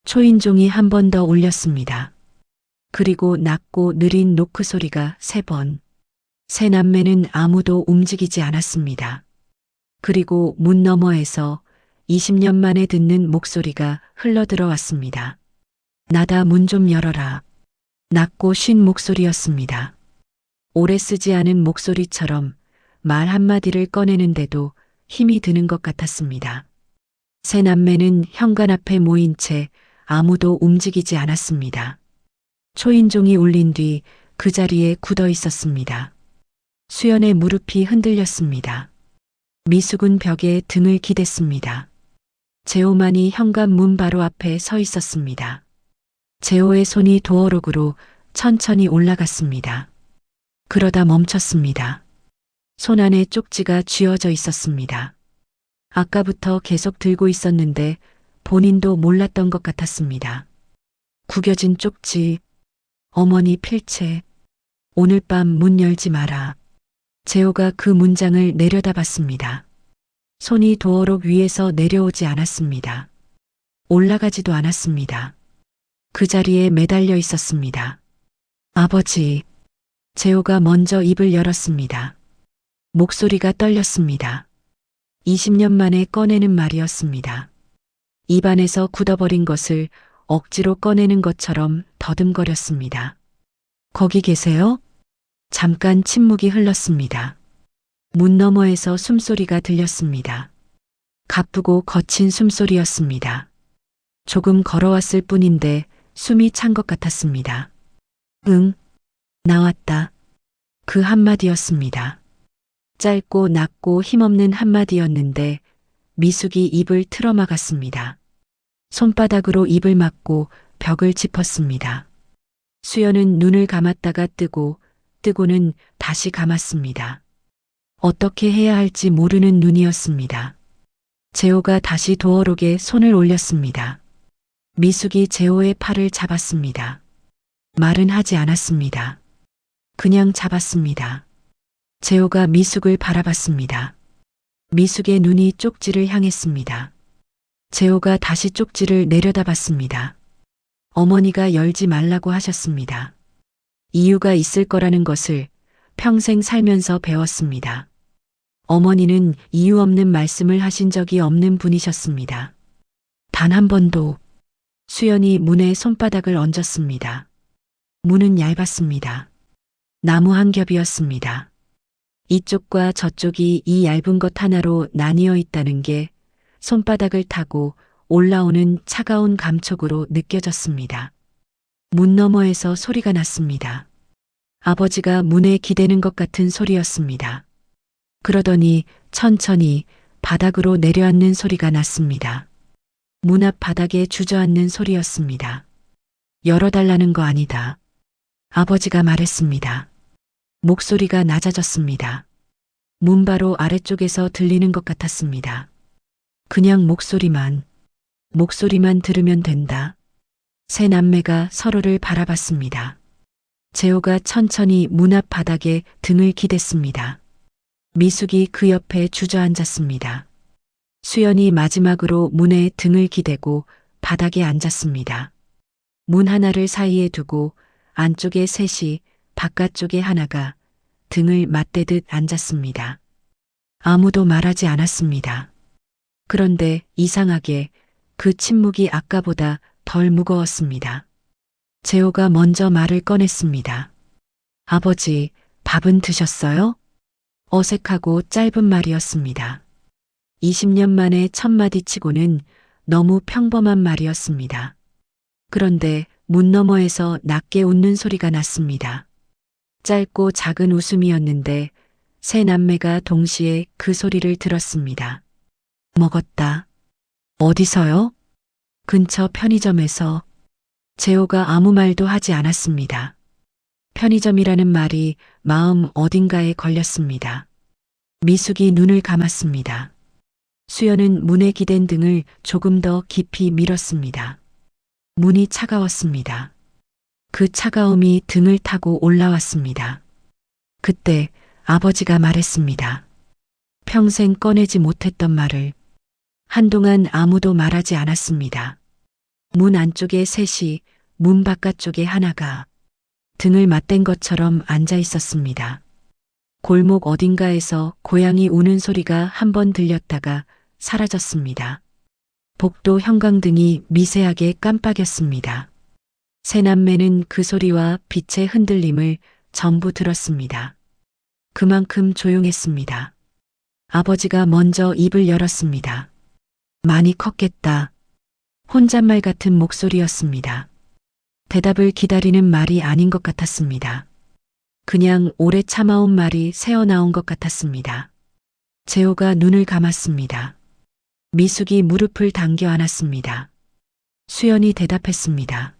초인종이 한 번 더 울렸습니다. 그리고 낮고 느린 노크 소리가 3번. 세 남매는 아무도 움직이지 않았습니다. 그리고 문 너머에서 20년 만에 듣는 목소리가 흘러들어왔습니다. 나다, 문 좀 열어라. 낮고 쉰 목소리였습니다. 오래 쓰지 않은 목소리처럼 말 한마디를 꺼내는데도 힘이 드는 것 같았습니다. 세 남매는 현관 앞에 모인 채 아무도 움직이지 않았습니다. 초인종이 울린 뒤 그 자리에 굳어 있었습니다. 수연의 무릎이 흔들렸습니다. 미숙은 벽에 등을 기댔습니다. 재호만이 현관문 바로 앞에 서 있었습니다. 재호의 손이 도어록으로 천천히 올라갔습니다. 그러다 멈췄습니다. 손 안에 쪽지가 쥐어져 있었습니다. 아까부터 계속 들고 있었는데 본인도 몰랐던 것 같았습니다. 구겨진 쪽지. 어머니 필체. 오늘 밤 문 열지 마라. 재호가 그 문장을 내려다봤습니다. 손이 도어록 위에서 내려오지 않았습니다. 올라가지도 않았습니다. 그 자리에 매달려 있었습니다. 아버지. 재호가 먼저 입을 열었습니다. 목소리가 떨렸습니다. 20년 만에 꺼내는 말이었습니다. 입안에서 굳어버린 것을 억지로 꺼내는 것처럼 더듬거렸습니다. 거기 계세요? 잠깐 침묵이 흘렀습니다. 문 너머에서 숨소리가 들렸습니다. 가쁘고 거친 숨소리였습니다. 조금 걸어왔을 뿐인데 숨이 찬 것 같았습니다. 응, 나왔다. 그 한마디였습니다. 짧고 낮고 힘없는 한마디였는데 미숙이 입을 틀어막았습니다. 손바닥으로 입을 막고 벽을 짚었습니다. 수연은 눈을 감았다가 뜨고는 다시 감았습니다. 어떻게 해야 할지 모르는 눈이었습니다. 재호가 다시 도어록에 손을 올렸습니다. 미숙이 재호의 팔을 잡았습니다. 말은 하지 않았습니다. 그냥 잡았습니다. 재호가 미숙을 바라봤습니다. 미숙의 눈이 쪽지를 향했습니다. 재호가 다시 쪽지를 내려다봤습니다. 어머니가 열지 말라고 하셨습니다. 이유가 있을 거라는 것을 평생 살면서 배웠습니다. 어머니는 이유 없는 말씀을 하신 적이 없는 분이셨습니다. 단 한 번도. 수연이 문에 손바닥을 얹었습니다. 문은 얇았습니다. 나무 한 겹이었습니다. 이쪽과 저쪽이 이 얇은 것 하나로 나뉘어 있다는 게 손바닥을 타고 올라오는 차가운 감촉으로 느껴졌습니다. 문 너머에서 소리가 났습니다. 아버지가 문에 기대는 것 같은 소리였습니다. 그러더니 천천히 바닥으로 내려앉는 소리가 났습니다. 문 앞 바닥에 주저앉는 소리였습니다. 열어달라는 거 아니다. 아버지가 말했습니다. 목소리가 낮아졌습니다. 문 바로 아래쪽에서 들리는 것 같았습니다. 그냥 목소리만 들으면 된다. 세 남매가 서로를 바라봤습니다. 재호가 천천히 문 앞 바닥에 등을 기댔습니다. 미숙이 그 옆에 주저앉았습니다. 수연이 마지막으로 문에 등을 기대고 바닥에 앉았습니다. 문 하나를 사이에 두고 안쪽에 셋이 바깥쪽에 하나가 등을 맞대듯 앉았습니다. 아무도 말하지 않았습니다. 그런데 이상하게 그 침묵이 아까보다 덜 무거웠습니다. 재호가 먼저 말을 꺼냈습니다. 아버지, 밥은 드셨어요? 어색하고 짧은 말이었습니다. 20년 만에 첫 마디치고는 너무 평범한 말이었습니다. 그런데 문 너머에서 낮게 웃는 소리가 났습니다. 짧고 작은 웃음이었는데 세 남매가 동시에 그 소리를 들었습니다. 먹었다. 어디서요? 근처 편의점에서. 재호가 아무 말도 하지 않았습니다. 편의점이라는 말이 마음 어딘가에 걸렸습니다. 미숙이 눈을 감았습니다. 수연은 문에 기댄 등을 조금 더 깊이 밀었습니다. 문이 차가웠습니다. 그 차가움이 등을 타고 올라왔습니다. 그때 아버지가 말했습니다. 평생 꺼내지 못했던 말을. 한동안 아무도 말하지 않았습니다. 문 안쪽에 셋이, 문 바깥쪽에 하나가 등을 맞댄 것처럼 앉아 있었습니다. 골목 어딘가에서 고양이 우는 소리가 한 번 들렸다가 사라졌습니다. 복도 형광등이 미세하게 깜빡였습니다. 세 남매는 그 소리와 빛의 흔들림을 전부 들었습니다. 그만큼 조용했습니다. 아버지가 먼저 입을 열었습니다. 많이 컸겠다. 혼잣말 같은 목소리였습니다. 대답을 기다리는 말이 아닌 것 같았습니다. 그냥 오래 참아온 말이 새어나온 것 같았습니다. 재호가 눈을 감았습니다. 미숙이 무릎을 당겨 안았습니다. 수연이 대답했습니다.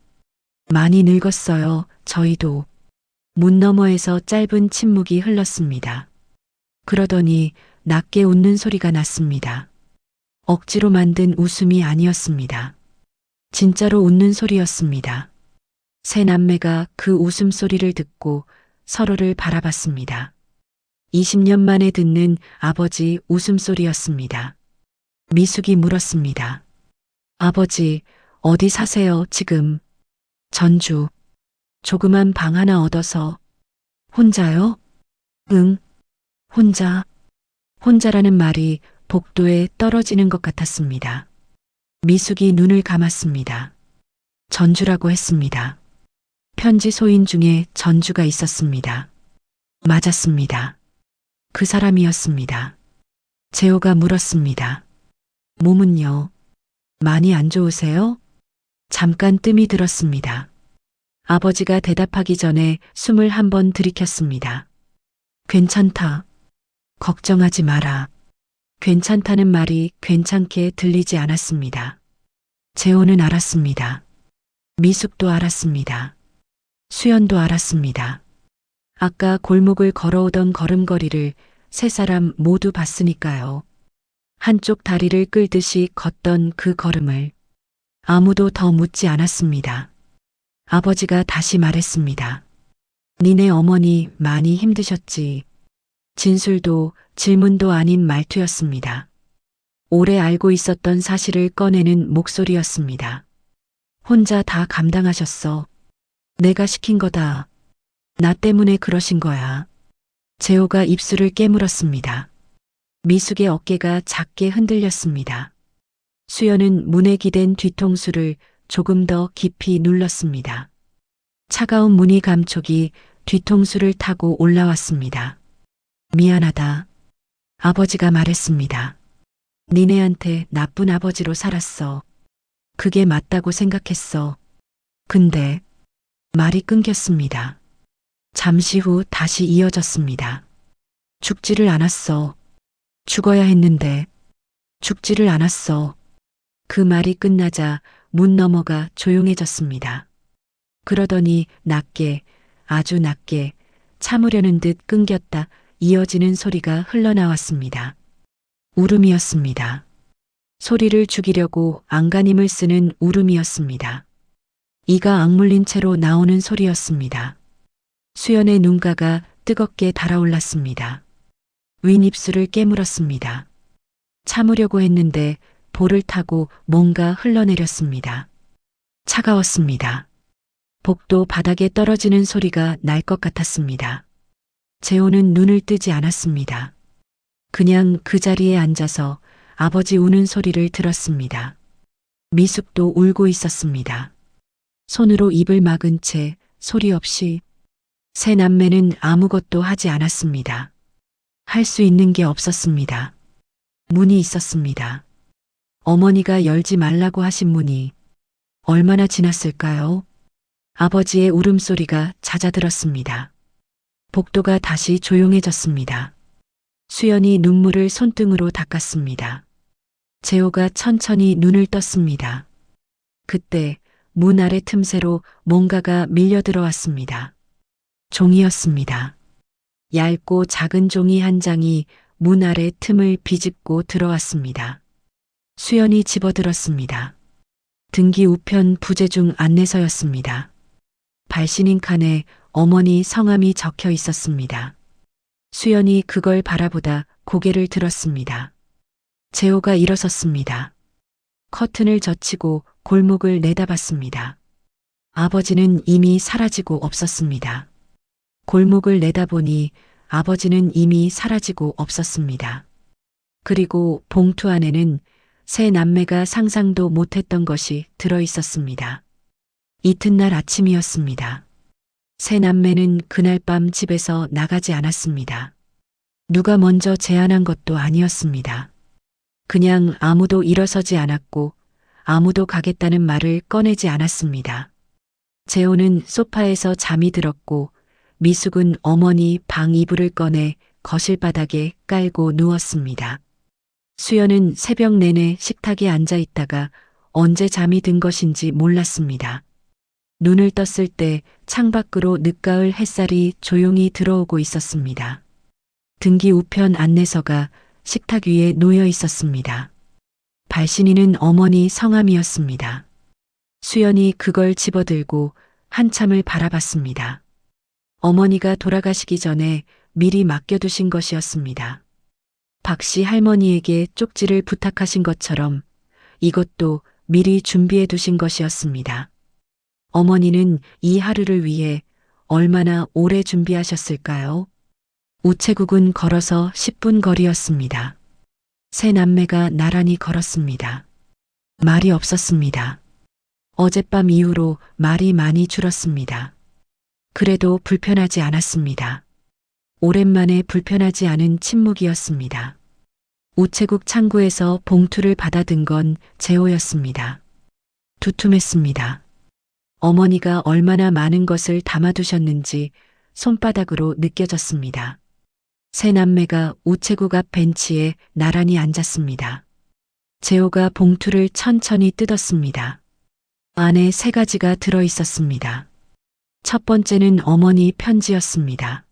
많이 늙었어요, 저희도. 문 너머에서 짧은 침묵이 흘렀습니다. 그러더니 낮게 웃는 소리가 났습니다. 억지로 만든 웃음이 아니었습니다. 진짜로 웃는 소리였습니다. 세 남매가 그 웃음소리를 듣고 서로를 바라봤습니다. 20년 만에 듣는 아버지 웃음소리였습니다. 미숙이 물었습니다. 아버지, 어디 사세요, 지금? 전주. 조그만 방 하나 얻어서. 혼자요? 응, 혼자. 혼자라는 말이 복도에 떨어지는 것 같았습니다. 미숙이 눈을 감았습니다. 전주라고 했습니다. 편지 소인 중에 전주가 있었습니다. 맞았습니다. 그 사람이었습니다. 재호가 물었습니다. 몸은요? 많이 안 좋으세요? 잠깐 뜸이 들었습니다. 아버지가 대답하기 전에 숨을 한 번 들이켰습니다. 괜찮다. 걱정하지 마라. 괜찮다는 말이 괜찮게 들리지 않았습니다. 재호는 알았습니다. 미숙도 알았습니다. 수연도 알았습니다. 아까 골목을 걸어오던 걸음걸이를 세 사람 모두 봤으니까요. 한쪽 다리를 끌듯이 걷던 그 걸음을. 아무도 더 묻지 않았습니다. 아버지가 다시 말했습니다. 니네 어머니 많이 힘드셨지. 진술도 질문도 아닌 말투였습니다. 오래 알고 있었던 사실을 꺼내는 목소리였습니다. 혼자 다 감당하셨어. 내가 시킨 거다. 나 때문에 그러신 거야. 재호가 입술을 깨물었습니다. 미숙의 어깨가 작게 흔들렸습니다. 수연은 문에 기댄 뒤통수를 조금 더 깊이 눌렀습니다. 차가운 무늬 감촉이 뒤통수를 타고 올라왔습니다. 미안하다. 아버지가 말했습니다. 니네한테 나쁜 아버지로 살았어. 그게 맞다고 생각했어. 근데 말이 끊겼습니다. 잠시 후 다시 이어졌습니다. 죽지를 않았어. 죽어야 했는데 죽지를 않았어. 그 말이 끝나자 문 너머가 조용해졌습니다. 그러더니 낮게, 아주 낮게 참으려는 듯 끊겼다 이어지는 소리가 흘러나왔습니다. 울음이었습니다. 소리를 죽이려고 안간힘을 쓰는 울음이었습니다. 이가 악물린 채로 나오는 소리였습니다. 수연의 눈가가 뜨겁게 달아올랐습니다. 윗입술을 깨물었습니다. 참으려고 했는데 볼을 타고 뭔가 흘러내렸습니다. 차가웠습니다. 복도 바닥에 떨어지는 소리가 날 것 같았습니다. 재호는 눈을 뜨지 않았습니다. 그냥 그 자리에 앉아서 아버지 우는 소리를 들었습니다. 미숙도 울고 있었습니다. 손으로 입을 막은 채 소리 없이. 세 남매는 아무것도 하지 않았습니다. 할 수 있는 게 없었습니다. 문이 있었습니다. 어머니가 열지 말라고 하신 문이. 얼마나 지났을까요? 아버지의 울음소리가 잦아들었습니다. 복도가 다시 조용해졌습니다. 수연이 눈물을 손등으로 닦았습니다. 재호가 천천히 눈을 떴습니다. 그때 문 아래 틈새로 뭔가가 밀려 들어왔습니다. 종이였습니다. 얇고 작은 종이 한 장이 문 아래 틈을 비집고 들어왔습니다. 수연이 집어들었습니다. 등기 우편 부재중 안내서였습니다. 발신인 칸에 어머니 성함이 적혀 있었습니다. 수연이 그걸 바라보다 고개를 들었습니다. 재호가 일어섰습니다. 커튼을 젖히고 골목을 내다봤습니다. 아버지는 이미 사라지고 없었습니다. 골목을 내다보니 아버지는 이미 사라지고 없었습니다. 그리고 봉투 안에는 세 남매가 상상도 못했던 것이 들어 있었습니다. 이튿날 아침이었습니다. 세 남매는 그날 밤 집에서 나가지 않았습니다. 누가 먼저 제안한 것도 아니었습니다. 그냥 아무도 일어서지 않았고 아무도 가겠다는 말을 꺼내지 않았습니다. 재호는 소파에서 잠이 들었고 미숙은 어머니 방 이불을 꺼내 거실 바닥에 깔고 누웠습니다. 수연은 새벽 내내 식탁에 앉아 있다가 언제 잠이 든 것인지 몰랐습니다. 눈을 떴을 때 창밖으로 늦가을 햇살이 조용히 들어오고 있었습니다. 등기 우편 안내서가 식탁 위에 놓여 있었습니다. 발신인은 어머니 성함이었습니다. 수연이 그걸 집어들고 한참을 바라봤습니다. 어머니가 돌아가시기 전에 미리 맡겨두신 것이었습니다. 박씨 할머니에게 쪽지를 부탁하신 것처럼 이것도 미리 준비해 두신 것이었습니다. 어머니는 이 하루를 위해 얼마나 오래 준비하셨을까요? 우체국은 걸어서 10분 거리였습니다. 세 남매가 나란히 걸었습니다. 말이 없었습니다. 어젯밤 이후로 말이 많이 줄었습니다. 그래도 불편하지 않았습니다. 오랜만에 불편하지 않은 침묵이었습니다. 우체국 창구에서 봉투를 받아든 건 재호였습니다. 두툼했습니다. 어머니가 얼마나 많은 것을 담아두셨는지 손바닥으로 느껴졌습니다. 세 남매가 우체국 앞 벤치에 나란히 앉았습니다. 재호가 봉투를 천천히 뜯었습니다. 안에 세 가지가 들어 있었습니다. 첫 번째는 어머니 편지였습니다.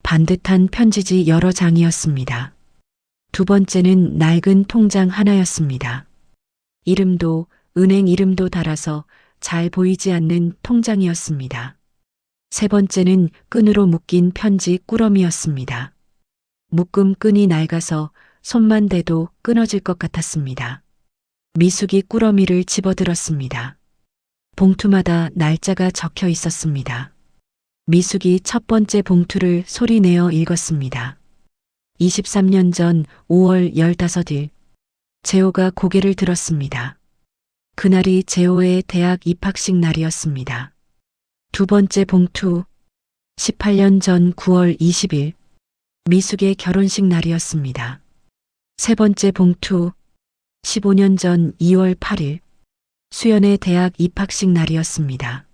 반듯한 편지지 여러 장이었습니다. 두 번째는 낡은 통장 하나였습니다. 이름도 은행 이름도 달아서 잘 보이지 않는 통장이었습니다. 세 번째는 끈으로 묶인 편지 꾸러미였습니다. 묶음 끈이 낡아서 손만 대도 끊어질 것 같았습니다. 미숙이 꾸러미를 집어들었습니다. 봉투마다 날짜가 적혀 있었습니다. 미숙이 첫 번째 봉투를 소리내어 읽었습니다. 23년 전 5월 15일. 재호가 고개를 들었습니다. 그날이 재호의 대학 입학식 날이었습니다. 두 번째 봉투. 18년 전 9월 20일. 미숙의 결혼식 날이었습니다. 세 번째 봉투. 15년 전 2월 8일. 수연의 대학 입학식 날이었습니다.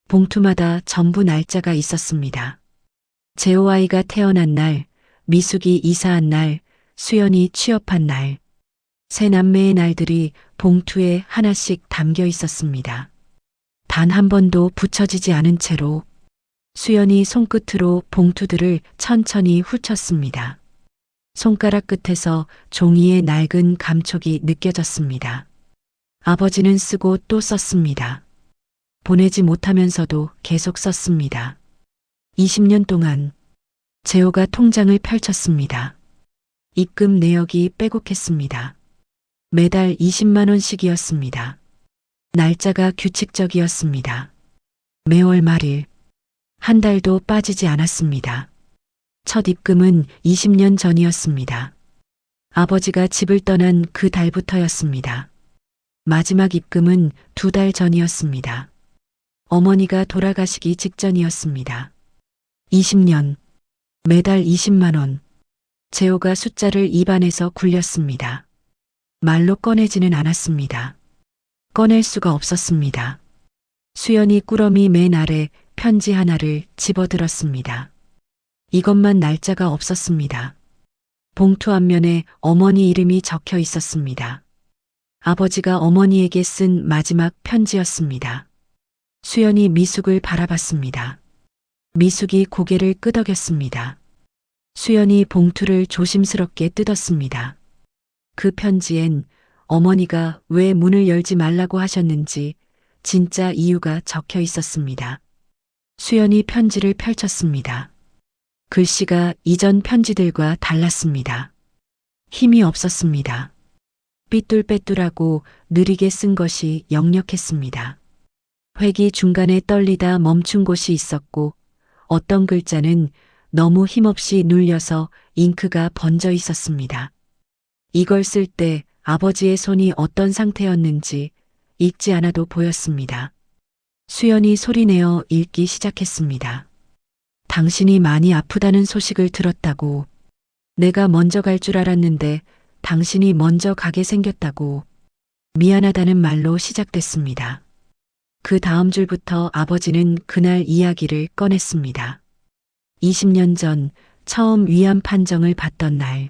봉투마다 전부 날짜가 있었습니다. 재호 아이가 태어난 날, 미숙이 이사한 날, 수연이 취업한 날. 세 남매의 날들이 봉투에 하나씩 담겨 있었습니다. 단 한 번도 붙여지지 않은 채로 수연이 손끝으로 봉투들을 천천히 훑었습니다. 손가락 끝에서 종이의 낡은 감촉이 느껴졌습니다. 아버지는 쓰고 또 썼습니다. 보내지 못하면서도 계속 썼습니다. 20년 동안. 재호가 통장을 펼쳤습니다. 입금 내역이 빼곡했습니다. 매달 20만 원씩이었습니다. 날짜가 규칙적이었습니다. 매월 말일. 한 달도 빠지지 않았습니다. 첫 입금은 20년 전이었습니다. 아버지가 집을 떠난 그 달부터였습니다. 마지막 입금은 2달 전이었습니다. 어머니가 돌아가시기 직전이었습니다. 20년. 매달 20만 원. 재호가 숫자를 입안에서 굴렸습니다. 말로 꺼내지는 않았습니다. 꺼낼 수가 없었습니다. 수연이 꾸러미 맨 아래 편지 하나를 집어들었습니다. 이것만 날짜가 없었습니다. 봉투 앞면에 어머니 이름이 적혀 있었습니다. 아버지가 어머니에게 쓴 마지막 편지였습니다. 수연이 미숙을 바라봤습니다. 미숙이 고개를 끄덕였습니다. 수연이 봉투를 조심스럽게 뜯었습니다. 그 편지엔 어머니가 왜 문을 열지 말라고 하셨는지 진짜 이유가 적혀 있었습니다. 수연이 편지를 펼쳤습니다. 글씨가 이전 편지들과 달랐습니다. 힘이 없었습니다. 삐뚤빼뚤하고 느리게 쓴 것이 역력했습니다. 획이 중간에 떨리다 멈춘 곳이 있었고 어떤 글자는 너무 힘없이 눌려서 잉크가 번져 있었습니다. 이걸 쓸 때 아버지의 손이 어떤 상태였는지 읽지 않아도 보였습니다. 수연이 소리내어 읽기 시작했습니다. 당신이 많이 아프다는 소식을 들었다고. 내가 먼저 갈 줄 알았는데 당신이 먼저 가게 생겼다고. 미안하다는 말로 시작됐습니다. 그 다음 줄부터 아버지는 그날 이야기를 꺼냈습니다. 20년 전 처음 위암 판정을 받던 날,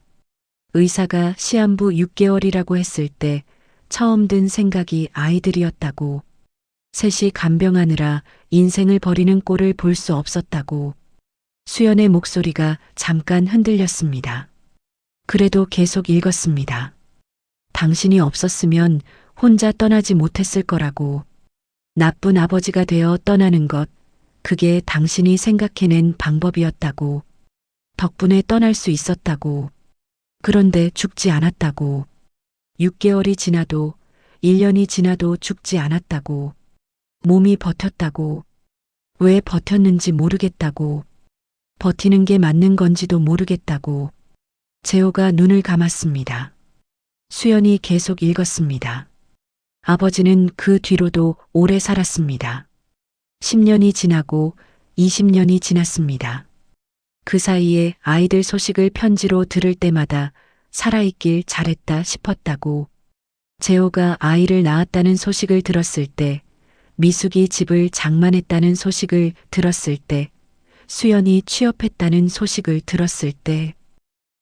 의사가 시한부 6개월이라고 했을 때 처음 든 생각이 아이들이었다고. 셋이 간병하느라 인생을 버리는 꼴을 볼 수 없었다고. 수연의 목소리가 잠깐 흔들렸습니다. 그래도 계속 읽었습니다. 당신이 없었으면 혼자 떠나지 못했을 거라고. 나쁜 아버지가 되어 떠나는 것, 그게 당신이 생각해낸 방법이었다고. 덕분에 떠날 수 있었다고. 그런데 죽지 않았다고. 6개월이 지나도 1년이 지나도 죽지 않았다고. 몸이 버텼다고. 왜 버텼는지 모르겠다고. 버티는 게 맞는 건지도 모르겠다고. 재호가 눈을 감았습니다. 수연이 계속 읽었습니다. 아버지는 그 뒤로도 오래 살았습니다. 10년이 지나고 20년이 지났습니다. 그 사이에 아이들 소식을 편지로 들을 때마다 살아있길 잘했다 싶었다고. 재호가 아이를 낳았다는 소식을 들었을 때, 미숙이 집을 장만했다는 소식을 들었을 때, 수연이 취업했다는 소식을 들었을 때,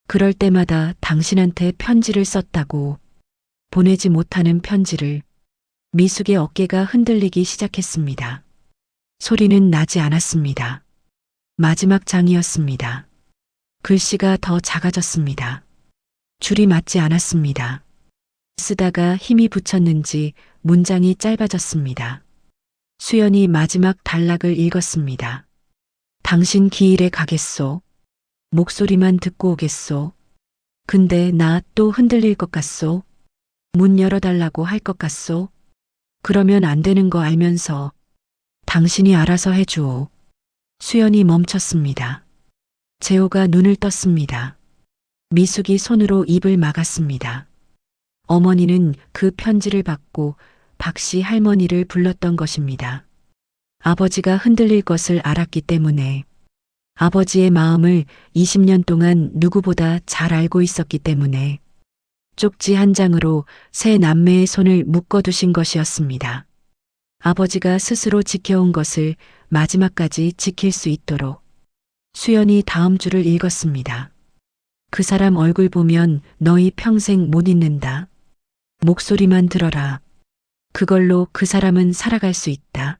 그럴 때마다 당신한테 편지를 썼다고. 보내지 못하는 편지를. 미숙의 어깨가 흔들리기 시작했습니다. 소리는 나지 않았습니다. 마지막 장이었습니다. 글씨가 더 작아졌습니다. 줄이 맞지 않았습니다. 쓰다가 힘이 붙였는지 문장이 짧아졌습니다. 수연이 마지막 단락을 읽었습니다. 당신 기일에 가겠소. 목소리만 듣고 오겠소. 근데 나 또 흔들릴 것 같소. 문 열어달라고 할 것 같소. 그러면 안 되는 거 알면서 당신이 알아서 해주오. 수연이 멈췄습니다. 재호가 눈을 떴습니다. 미숙이 손으로 입을 막았습니다. 어머니는 그 편지를 받고 박씨 할머니를 불렀던 것입니다. 아버지가 흔들릴 것을 알았기 때문에, 아버지의 마음을 20년 동안 누구보다 잘 알고 있었기 때문에 쪽지 한 장으로 세 남매의 손을 묶어두신 것이었습니다. 아버지가 스스로 지켜온 것을 마지막까지 지킬 수 있도록. 수연이 다음 줄을 읽었습니다. 그 사람 얼굴 보면 너희 평생 못 잊는다. 목소리만 들어라. 그걸로 그 사람은 살아갈 수 있다.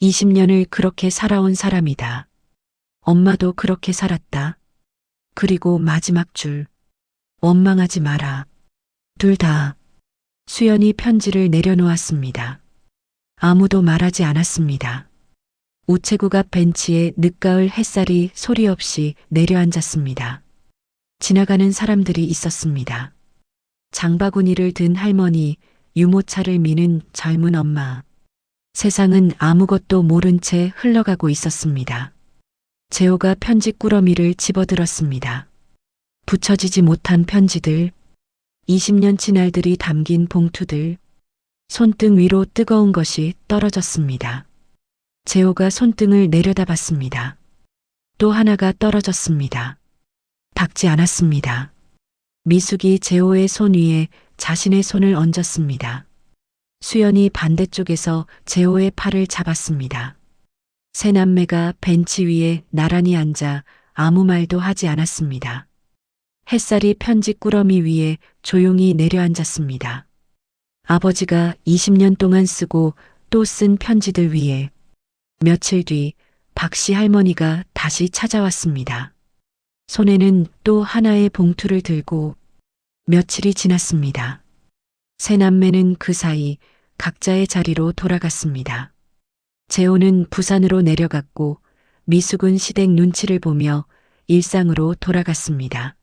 20년을 그렇게 살아온 사람이다. 엄마도 그렇게 살았다. 그리고 마지막 줄. 원망하지 마라. 둘 다. 수연이 편지를 내려놓았습니다. 아무도 말하지 않았습니다. 우체국 앞 벤치에 늦가을 햇살이 소리 없이 내려앉았습니다. 지나가는 사람들이 있었습니다. 장바구니를 든 할머니, 유모차를 미는 젊은 엄마. 세상은 아무것도 모른 채 흘러가고 있었습니다. 재호가 편지 꾸러미를 집어들었습니다. 붙여지지 못한 편지들, 20년치 날들이 담긴 봉투들, 손등 위로 뜨거운 것이 떨어졌습니다. 재호가 손등을 내려다봤습니다. 또 하나가 떨어졌습니다. 닿지 않았습니다. 미숙이 재호의 손 위에 자신의 손을 얹었습니다. 수연이 반대쪽에서 재호의 팔을 잡았습니다. 세 남매가 벤치 위에 나란히 앉아 아무 말도 하지 않았습니다. 햇살이 편지 꾸러미 위에 조용히 내려앉았습니다. 아버지가 20년 동안 쓰고 또 쓴 편지들 위에. 며칠 뒤 박씨 할머니가 다시 찾아왔습니다. 손에는 또 하나의 봉투를 들고. 며칠이 지났습니다. 세 남매는 그 사이 각자의 자리로 돌아갔습니다. 재호는 부산으로 내려갔고 미숙은 시댁 눈치를 보며 일상으로 돌아갔습니다.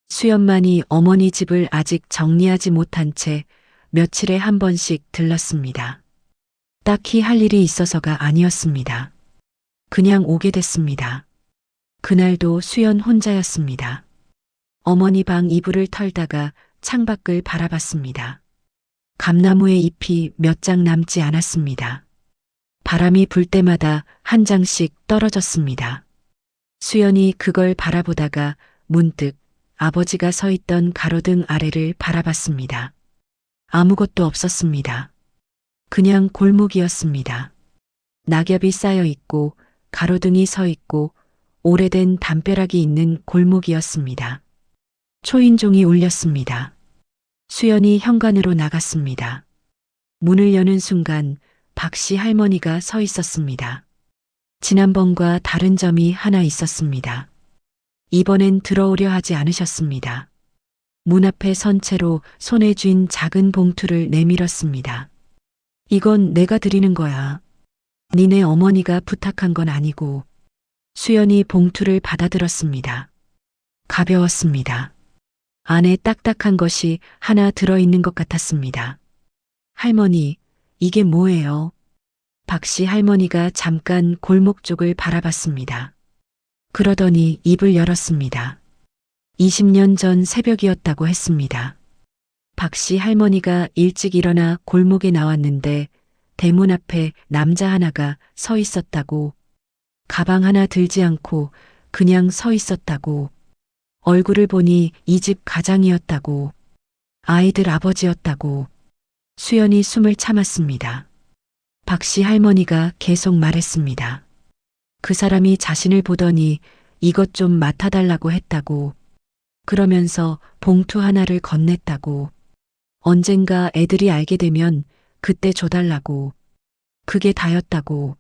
수연만이 어머니 집을 아직 정리하지 못한 채 며칠에 한 번씩 들렀습니다. 딱히 할 일이 있어서가 아니었습니다. 그냥 오게 됐습니다. 그날도 수연 혼자였습니다. 어머니 방 이불을 털다가 창밖을 바라봤습니다. 감나무의 잎이 몇 장 남지 않았습니다. 바람이 불 때마다 한 장씩 떨어졌습니다. 수연이 그걸 바라보다가 문득 아버지가 서 있던 가로등 아래를 바라봤습니다. 아무것도 없었습니다. 그냥 골목이었습니다. 낙엽이 쌓여 있고 가로등이 서 있고 오래된 담벼락이 있는 골목이었습니다. 초인종이 울렸습니다. 수연이 현관으로 나갔습니다. 문을 여는 순간 박씨 할머니가 서 있었습니다. 지난번과 다른 점이 하나 있었습니다. 이번엔 들어오려 하지 않으셨습니다. 문 앞에 선 채로 손에 쥔 작은 봉투를 내밀었습니다. 이건 내가 드리는 거야. 니네 어머니가 부탁한 건 아니고. 수연이 봉투를 받아들었습니다. 가벼웠습니다. 안에 딱딱한 것이 하나 들어있는 것 같았습니다. 할머니, 이게 뭐예요? 박씨 할머니가 잠깐 골목 쪽을 바라봤습니다. 그러더니 입을 열었습니다. 20년 전 새벽이었다고 했습니다. 박씨 할머니가 일찍 일어나 골목에 나왔는데 대문 앞에 남자 하나가 서 있었다고. 가방 하나 들지 않고 그냥 서 있었다고. 얼굴을 보니 이 집 가장이었다고. 아이들 아버지였다고. 수연이 숨을 참았습니다. 박씨 할머니가 계속 말했습니다. 그 사람이 자신을 보더니 이것 좀 맡아달라고 했다고. 그러면서 봉투 하나를 건넸다고. 언젠가 애들이 알게 되면 그때 줘달라고. 그게 다였다고.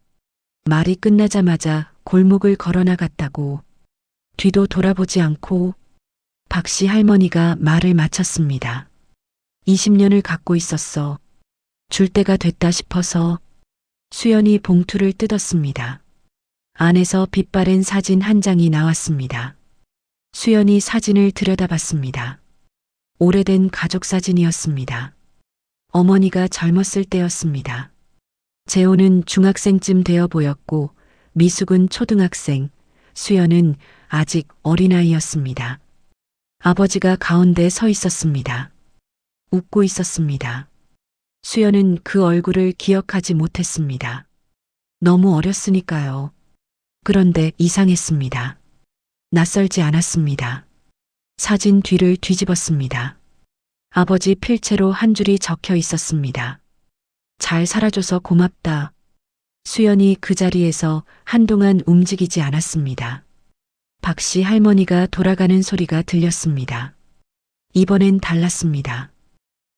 말이 끝나자마자 골목을 걸어나갔다고. 뒤도 돌아보지 않고. 박씨 할머니가 말을 마쳤습니다. 20년을 갖고 있었어. 줄 때가 됐다 싶어서. 수연이 봉투를 뜯었습니다. 안에서 빛바랜 사진 한 장이 나왔습니다. 수연이 사진을 들여다봤습니다. 오래된 가족 사진이었습니다. 어머니가 젊었을 때였습니다. 재호는 중학생쯤 되어 보였고 미숙은 초등학생, 수연은 아직 어린아이였습니다. 아버지가 가운데 서 있었습니다. 웃고 있었습니다. 수연은 그 얼굴을 기억하지 못했습니다. 너무 어렸으니까요. 그런데 이상했습니다. 낯설지 않았습니다. 사진 뒤를 뒤집었습니다. 아버지 필체로 한 줄이 적혀 있었습니다. 잘 살아줘서 고맙다. 수연이 그 자리에서 한동안 움직이지 않았습니다. 박씨 할머니가 돌아가는 소리가 들렸습니다. 이번엔 달랐습니다.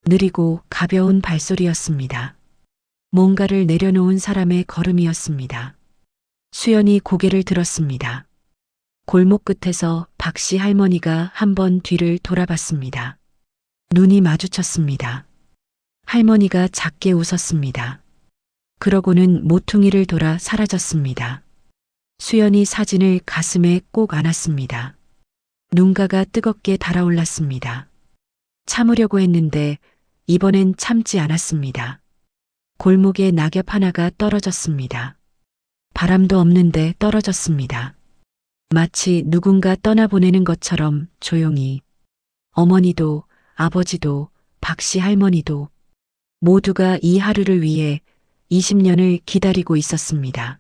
느리고 가벼운 발소리였습니다. 뭔가를 내려놓은 사람의 걸음이었습니다. 수연이 고개를 들었습니다. 골목 끝에서 박씨 할머니가 한 번 뒤를 돌아봤습니다. 눈이 마주쳤습니다. 할머니가 작게 웃었습니다. 그러고는 모퉁이를 돌아 사라졌습니다. 수연이 사진을 가슴에 꼭 안았습니다. 눈가가 뜨겁게 달아올랐습니다. 참으려고 했는데 이번엔 참지 않았습니다. 골목에 낙엽 하나가 떨어졌습니다. 바람도 없는데 떨어졌습니다. 마치 누군가 떠나보내는 것처럼 조용히. 어머니도 아버지도 박씨 할머니도 모두가 이 하루를 위해 20년을 기다리고 있었습니다.